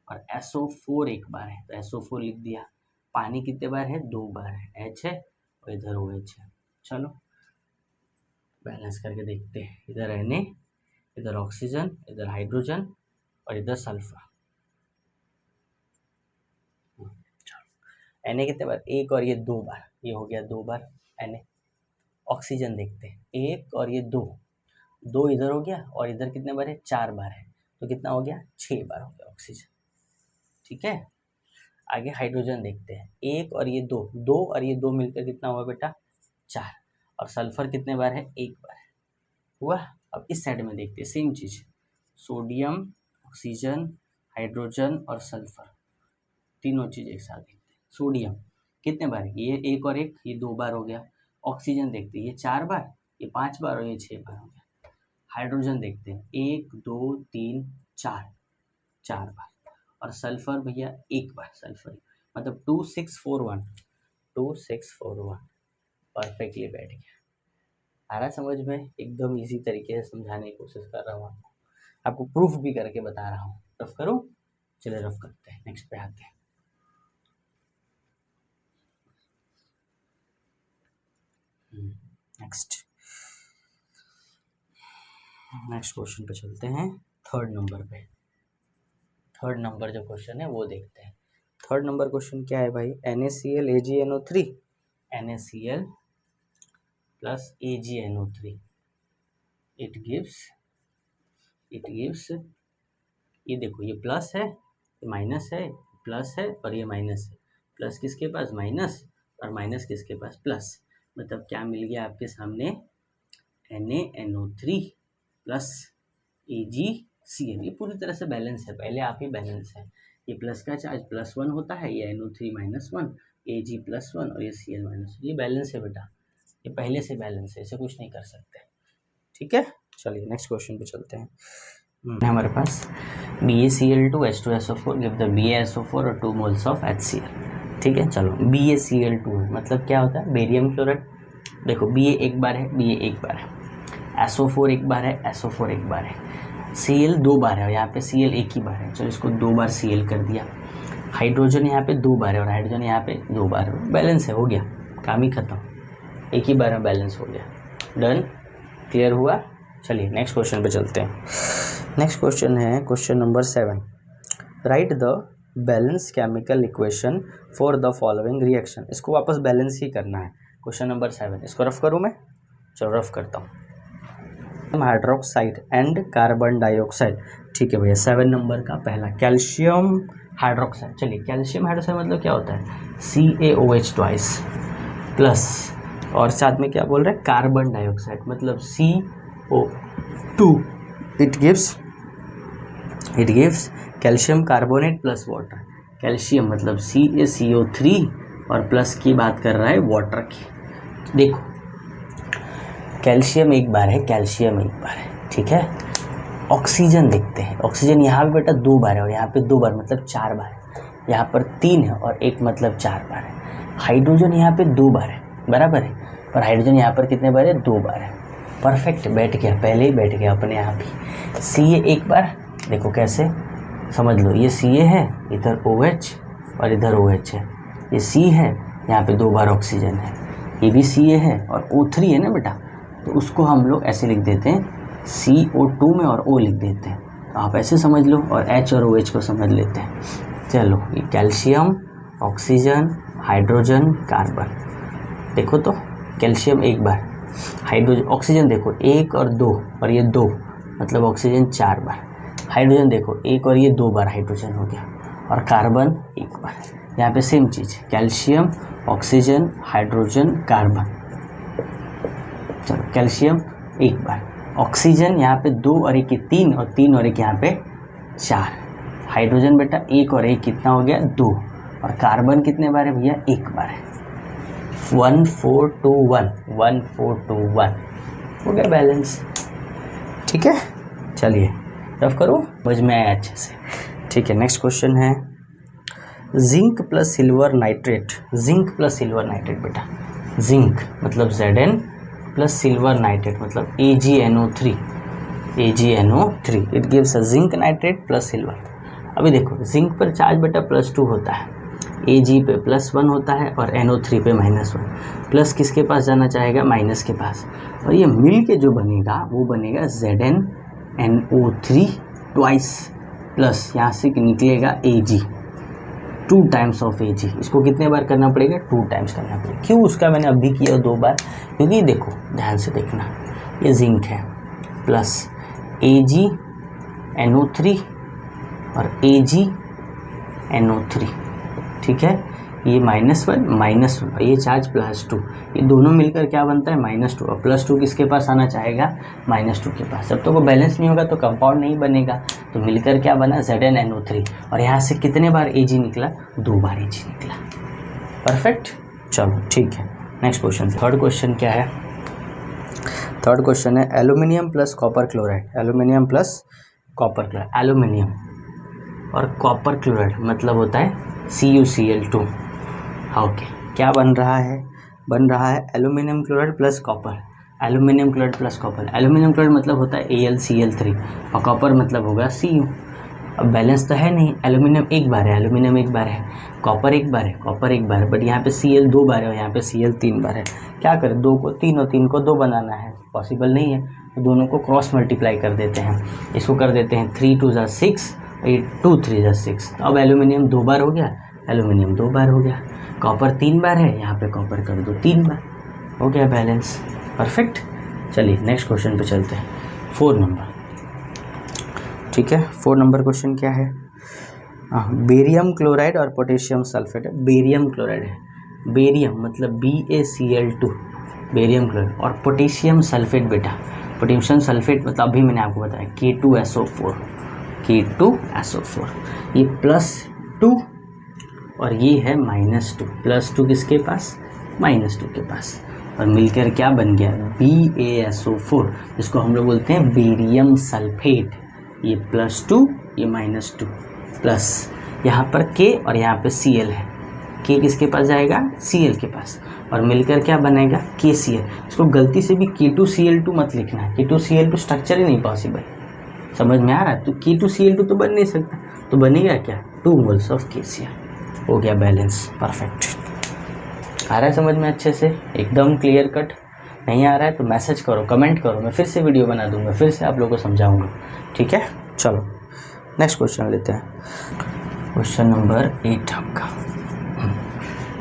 और SO4 1 बार है, तो SO4 लिख दिया। पानी कितने बार है, 2 बार है, H है और इधर OH है। चलो बैलेंस करके देखते हैं, इधर Na, इधर ऑक्सीजन, इधर हाइड्रोजन और इधर सल्फर। Na कितने बार, 1 और ये 2 बार, ये हो गया 2 बार Na। ऑक्सीजन देखते हैं, 1 और ये 2 इधर हो गया और इधर कितने बार है, 4 बार है, तो कितना हो गया, 6 बार हो गया ऑक्सीजन। ठीक है, आगे हाइड्रोजन देखते हैं, 1 और ये 2 और ये 2 मिलकर कितना हुआ बेटा, 4। और सल्फर कितने बार है, 1 बार है। हुआ। अब इस साइड में देखते हैं सेम चीज़, सोडियम, ऑक्सीजन, हाइड्रोजन और सल्फर, तीनों चीज़ एक साथ देखते हैं। सोडियम कितने बार है, ये 1 और 1, ये 2 बार हो गया। ऑक्सीजन देखते हैं, ये 4 बार, ये 5 बार और ये 6 बार हो गया। हाइड्रोजन देखते हैं, 1 2 3 4 बार। और सल्फर भैया 1 बार, सल्फर मतलब 2 6 4 1, 2 6 4 1, परफेक्टली बैठ गया। आ रहा समझ में? एकदम इजी तरीके से समझाने की कोशिश कर रहा हूँ, आपको प्रूफ भी करके बता रहा हूँ। रफ करूँ? चलिए रफ करते हैं, नेक्स्ट पे आते हैं। नेक्स्ट क्वेश्चन पे चलते हैं, थर्ड नंबर पे। थर्ड नंबर जो क्वेश्चन है वो देखते हैं। थर्ड नंबर क्वेश्चन क्या है भाई, NaCl AgNO3, NaCl plus AgNO3, it gives, ये देखो, ये प्लस है, ये माइनस है, प्लस है और ये माइनस है। प्लस किसके पास, माइनस, और माइनस किसके पास, प्लस। मतलब क्या मिल गया आपके सामने, NaNO3 प्लस AgCl। ये पूरी तरह से बैलेंस है, पहले आप ही बैलेंस है। ये प्लस का चार्ज +1 होता है, ये NO3 -1, Ag +1 और ये Cl -1। ये बैलेंस है बेटा, ये पहले से बैलेंस है, इसे कुछ नहीं कर सकते। ठीक है, चलिए नेक्स्ट क्वेश्चन पे चलते हैं। हमारे पास BaCl2 H2SO4 give the BaSO4 और 2 मोल्स ऑफ HCl। ठीक है, चलो BaCl2 मतलब क्या होता है, बेरियम क्लोराइड। देखो Ba 1 बार है, Ba 1 बार है, SO4 एक बार है, SO4 एक बार है, Cl 2 बार है और यहाँ पे Cl एक ही बार है, चलो इसको 2 बार Cl कर दिया। हाइड्रोजन यहाँ पे 2 बार है और हाइड्रोजन यहाँ पे 2 बार है, बैलेंस है, हो गया, काम ही खत्म, एक ही बार में बैलेंस हो गया। डन, क्लियर हुआ। चलिए नेक्स्ट क्वेश्चन पे चलते हैं। नेक्स्ट क्वेश्चन है question number 7। Right the balance chemical equation for the following reaction. इसको वापस बैलेंस ही करना है। क्वेश्चन नंबर 7, इसको रफ करूँ मैं, चलो रफ करता हूँ। हाइड्रोक्साइड एंड कार्बन डाइऑक्साइड, ठीक है भैया। 7 नंबर का पहला कैल्शियम हाइड्रोक्साइड। चलिए कैल्शियम हाइड्रोक्साइड मतलब क्या होता है, CaOH ट्वाइस प्लस, और साथ में क्या बोल रहे हैं, कार्बन डाइऑक्साइड मतलब CO2। It gives calcium carbonate plus water. Calcium मतलब CaCO3 और प्लस की बात कर रहा है वाटर की। देखो कैल्शियम एक बार है, कैल्शियम एक बार है, ठीक है। ऑक्सीजन देखते हैं, ऑक्सीजन यहाँ पे बेटा 2 बार है और यहाँ पे 2 बार मतलब 4 बार है, यहाँ पर 3 है और 1 मतलब 4 बार है। हाइड्रोजन यहाँ पे 2 बार है, बराबर है, पर हाइड्रोजन यहाँ पर कितने बार है, 2 बार है। परफेक्ट, बैठ गया, पहले ही बैठ गया अपने आप ही। Ca एक बार, देखो कैसे समझ लो, ये Ca है, इधर OH और इधर OH है, ये C है, यहाँ पे 2 बार ऑक्सीजन है, ये भी Ca है और O3 है ना बेटा, तो उसको हम लोग ऐसे लिख देते हैं, CO2 में और O लिख देते हैं, तो आप ऐसे समझ लो, और H और OH को समझ लेते हैं। चलो ये कैल्शियम, ऑक्सीजन, हाइड्रोजन, कार्बन, देखो तो कैल्शियम एक बार, हाइड्रोजन, ऑक्सीजन देखो 1 और 2 और ये 2 मतलब ऑक्सीजन 4 बार, हाइड्रोजन देखो 1 और ये 2 बार हाइड्रोजन हो गया, और कार्बन 1 बार। यहाँ पे सेम चीज़, कैल्शियम, ऑक्सीजन, हाइड्रोजन, कार्बन। चलो कैल्शियम एक बार, ऑक्सीजन यहाँ पे 2 और 1 3 और 3 और 1 यहाँ पे 4, हाइड्रोजन बेटा 1 और 1 कितना हो गया, 2, और कार्बन कितने बार है भैया, 1 बार है। 1 4 2 1, 1 4 2 1 हो गया बैलेंस, ठीक है। चलिए रफ करो, समझ में आया अच्छे से, ठीक है। नेक्स्ट क्वेश्चन है zinc plus silver nitrate. Zinc plus silver nitrate बेटा, जिंक मतलब Zn प्लस सिल्वर नाइट्रेट मतलब AgNO3, AgNO3, it gives a zinc nitrate plus silver. अभी देखो जिंक पर चार्ज बेटा +2 होता है, Ag पे +1 होता है और NO3 पे -1। प्लस किसके पास जाना चाहेगा, माइनस के पास, और ये मिल के जो बनेगा वो बनेगा ZnNO3 ट्वाइस, प्लस यहाँ से निकलेगा Ag, 2 टाइम्स ऑफ Ag। इसको कितने बार करना पड़ेगा, 2 टाइम्स करना पड़ेगा। क्यों, उसका मैंने अभी किया 2 बार, क्योंकि देखो ध्यान से देखना, ये जिंक है प्लस AgNO3 और AgNO3, ठीक है। ये -1 -1 और ये चार्ज +2, ये दोनों मिलकर क्या बनता है, -2, और +2 किसके पास आना चाहेगा, -2 के पास। जब तक वो बैलेंस नहीं होगा तो कंपाउंड नहीं बनेगा, तो मिलकर क्या बना, ZnNO3, और यहाँ से कितने बार Ag निकला, 2 बार Ag निकला। परफेक्ट, चलो ठीक है। नेक्स्ट क्वेश्चन, थर्ड क्वेश्चन क्या है, थर्ड क्वेश्चन है aluminium plus copper chloride. Aluminium plus copper chloride, aluminium और कॉपर क्लोराइड मतलब होता है CuCl2। ओके, क्या बन रहा है, बन रहा है aluminium chloride plus copper, aluminium chloride plus copper. Aluminium chloride मतलब होता है AlCl3 और कॉपर मतलब होगा Cu। अब बैलेंस तो है नहीं, एल्यूमिनियम एक बार है, एल्यूमिनियम एक बार है, कॉपर एक बार है, कॉपर एक बार है, बट यहाँ पे Cl 2 बार है और यहाँ पे Cl 3 बार है। क्या करें, 2 को 3 और 3 को 2 बनाना है, पॉसिबल नहीं है, तो दोनों को क्रॉस मल्टीप्लाई कर देते हैं। इसको कर देते हैं 3 2 = 6, 2 3 = 6। तो अब एल्यूमिनियम 2 बार हो गया, एल्यूमिनियम 2 बार हो गया, कॉपर 3 बार है, यहाँ पे कॉपर कर दो 3 बार, हो गया बैलेंस। परफेक्ट, चलिए नेक्स्ट क्वेश्चन पे चलते हैं, 4 नंबर, ठीक है। 4 नंबर क्वेश्चन क्या है, बेरियम क्लोराइड और पोटेशियम सल्फेट। बेरियम क्लोराइड है, बेरियम मतलब BaCl2, बेरियम क्लोराइड, और पोटेशियम सल्फेट बेटा, पोटेशियम सल्फेट मतलब अभी मैंने आपको बताया K2SO4, K2SO4, ये +2 और ये है -2, +2 किसके पास, -2 के पास, और मिलकर क्या बन गया, BaSO4, जिसको हम लोग बोलते हैं बेरियम सल्फेट। ये +2 ये -2 प्लस यहाँ पर K और यहाँ पे Cl है, के किसके पास जाएगा, Cl के पास, और मिलकर क्या बनेगा, KCl। इसको गलती से भी K2Cl2 मत लिखना है, K2Cl2 स्ट्रक्चर ही नहीं पॉसिबल, समझ में आ रहा है। तो K2Cl2 तो बन नहीं सकता, तो बनेगा क्या, 2 मोल्स ऑफ KCl। हो गया बैलेंस, परफेक्ट। आ रहा है समझ में अच्छे से, एकदम क्लियर कट। नहीं आ रहा है तो मैसेज करो, कमेंट करो, मैं फिर से वीडियो बना दूंगा, फिर से आप लोगों को समझाऊंगा, ठीक है। चलो नेक्स्ट क्वेश्चन लेते हैं, क्वेश्चन नंबर 8 आपका।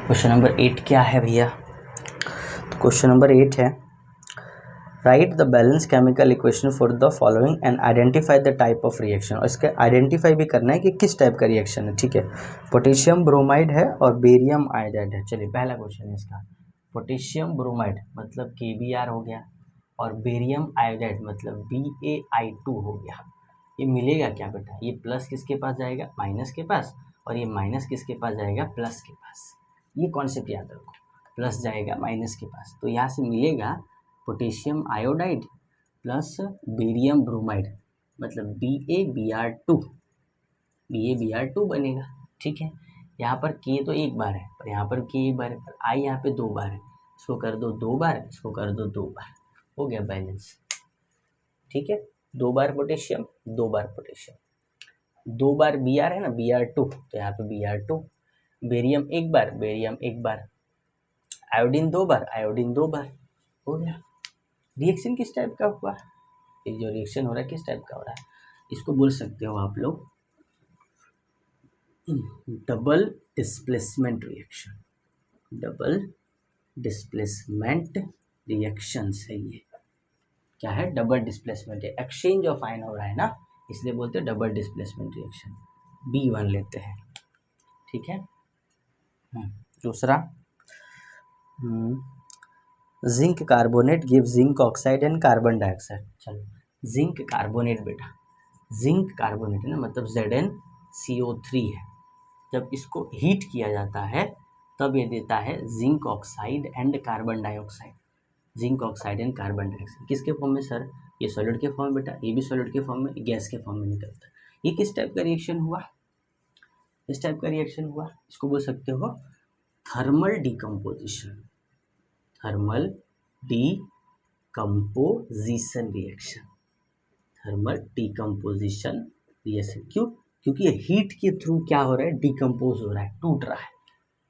क्वेश्चन नंबर 8 क्या है भैया, तो क्वेश्चन नंबर 8 है, right the balance chemical equation for the following and identify the type of reaction. और इसका आइडेंटिफाई भी करना है कि किस टाइप का रिएक्शन है, ठीक है। पोटेशियम ब्रोमाइड है और बेरियम आयोडाइड है। चलिए पहला क्वेश्चन है इसका, पोटेशियम ब्रोमाइड मतलब KBr हो गया, और बेरियम आयोडाइड मतलब BaI2 हो गया। ये मिलेगा क्या बेटा, ये प्लस किसके पास जाएगा, माइनस के पास, और ये माइनस किसके पास जाएगा, प्लस के पास। ये कॉन्सेप्ट याद रखो, प्लस जाएगा माइनस के पास, तो यहाँ से मिलेगा potassium iodide plus barium bromide मतलब BaBr2 बनेगा, ठीक है। यहाँ पर K तो एक बार है, पर यहाँ पर K एक बार है, पर I यहाँ पे 2 बार है, इसको कर दो 2 बार, इसको कर दो 2 बार, हो गया बैलेंस, ठीक है। 2 बार पोटेशियम, 2 बार पोटेशियम, 2 बार Br है ना, Br2, तो यहाँ पे Br2, बेरियम एक बार, बेरियम एक बार, आयोडीन 2 बार, आयोडीन 2 बार, हो गया। रिएक्शन किस टाइप का हुआ, ये जो रिएक्शन हो रहा है किस टाइप का हो रहा है, इसको बोल सकते हो आप लोग double displacement reaction, double displacement reaction है। ये क्या है, डबल डिस्प्लेसमेंट है, एक्सचेंज ऑफ आयन हो रहा है ना, इसलिए बोलते हैं डबल डिस्प्लेसमेंट रिएक्शन। B1 लेते हैं, ठीक है। दूसरा, zinc carbonate give zinc oxide and carbon dioxide. चलो जिंक कार्बोनेट बेटा, जिंक कार्बोनेट है ना, मतलब ZnCO3 है। जब इसको हीट किया जाता है तब ये देता है zinc oxide and carbon dioxide, zinc oxide and carbon dioxide. किसके फॉर्म में सर, ये सॉलिड के फॉर्म में बेटा, ये भी सॉलिड के फॉर्म में, गैस के फॉर्म में निकलता है। ये किस टाइप का रिएक्शन हुआ, इस टाइप का रिएक्शन हुआ, इसको बोल सकते हो thermal decomposition, thermal decomposition reaction, thermal decomposition reaction. क्यों, क्योंकि ये हीट के थ्रू क्या हो रहा है, डिकम्पोज हो रहा है, टूट रहा है,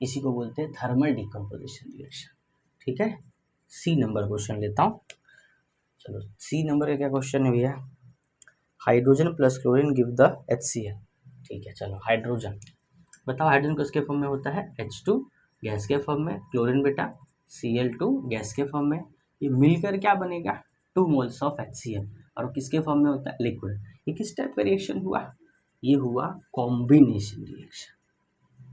इसी को बोलते हैं थर्मल डिकम्पोजिशन रिएक्शन, ठीक है। C नंबर क्वेश्चन लेता हूँ, चलो C नंबर का क्या क्वेश्चन है भैया, hydrogen plus chlorine give the HCl, ठीक है। चलो हाइड्रोजन बताओ, हाइड्रोजन किसके फॉर्म में होता है, H2 गैस के फॉर्म में, क्लोरीन बेटा Cl2 गैस के फॉर्म में, ये मिलकर क्या बनेगा 2 मोल्स ऑफ HCl, और किसके फॉर्म में होता है, लिक्विड। ये किस टाइप का रिएक्शन हुआ, ये हुआ कॉम्बिनेशन रिएक्शन।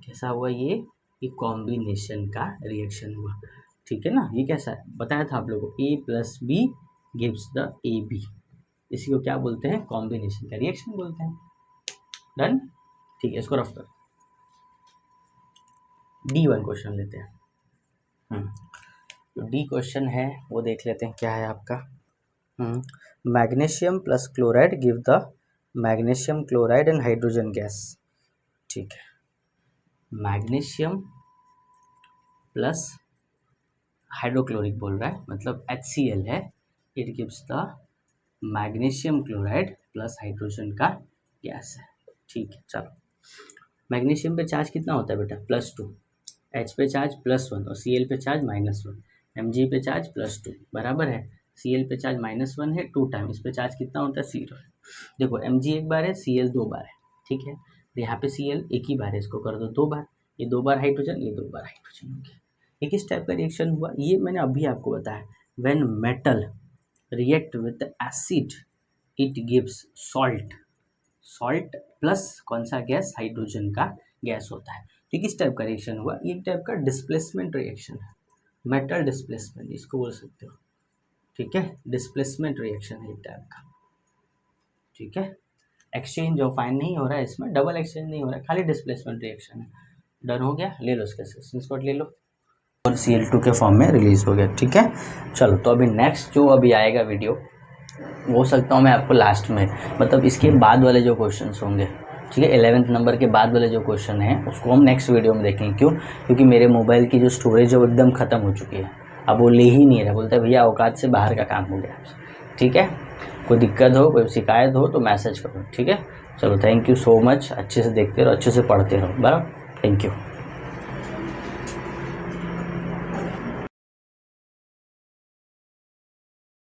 कैसा हुआ ये कॉम्बिनेशन का रिएक्शन हुआ, ठीक है ना। ये कैसा है बताया था आप लोगों को, A + B gives the AB, इसी को क्या बोलते हैं, कॉम्बिनेशन का रिएक्शन बोलते हैं। डन, ठीक है, इसको रफ कर। D1 क्वेश्चन लेते हैं, जो D क्वेश्चन है वो देख लेते हैं क्या है आपका। Magnesium plus chloride give the magnesium chloride and hydrogen gas, ठीक है। मैग्नीशियम प्लस हाइड्रोक्लोरिक बोल रहा है, मतलब HCl है, it gives the magnesium chloride plus hydrogen का गैस है, ठीक है। चलो मैग्नीशियम पे चार्ज कितना होता है बेटा, +2, H पे चार्ज +1 और Cl पे चार्ज -1, Mg पे चार्ज +2 बराबर है, Cl पे चार्ज -1 है 2 टाइम, इस पे चार्ज कितना होता है 0। देखो Mg एक बार है, Cl 2 बार है, ठीक है। यहाँ पे Cl एक ही बार है, इसको कर दो 2 बार, ये 2 बार हाइड्रोजन, ये 2 बार हाइड्रोजन हो गया। ये किस टाइप का रिएक्शन हुआ, ये मैंने अभी आपको बताया, when metal react with acid it gives salt, salt plus कौन सा गैस, हाइड्रोजन का गैस होता है। तो किस टाइप का रिएक्शन हुआ, ये टाइप का डिस्प्लेसमेंट रिएक्शन है, मेटल डिस्प्लेसमेंट इसको बोल सकते हो, ठीक है। डिस्प्लेसमेंट रिएक्शन है एक टाइप का, ठीक है। एक्सचेंज ऑफ आयन नहीं हो रहा है इसमें, डबल एक्सचेंज नहीं हो रहा है, खाली डिस्प्लेसमेंट रिएक्शन है। डन हो गया, ले लो इसका स्क्रीनशॉट ले लो, और Cl2 के फॉर्म में रिलीज हो गया, ठीक है। चलो तो अभी नेक्स्ट जो अभी आएगा वीडियो, हो सकता हूँ मैं आपको लास्ट में, मतलब इसके बाद वाले जो क्वेश्चंस होंगे ठीक है। 11th नंबर के बाद वाले जो क्वेश्चन है उसको हम नेक्स्ट वीडियो में देखेंगे। क्यों? क्योंकि मेरे मोबाइल की जो स्टोरेज है वो एकदम ख़त्म हो चुकी है, अब वो ले ही नहीं रहा, बोलता है भैया औकात से बाहर का काम हो गया। ठीक है, कोई दिक्कत हो, कोई शिकायत हो तो मैसेज करो। ठीक है, चलो थैंक यू सो मच। अच्छे से देखते रहो, अच्छे से पढ़ते रहो, बराबर। Thank you.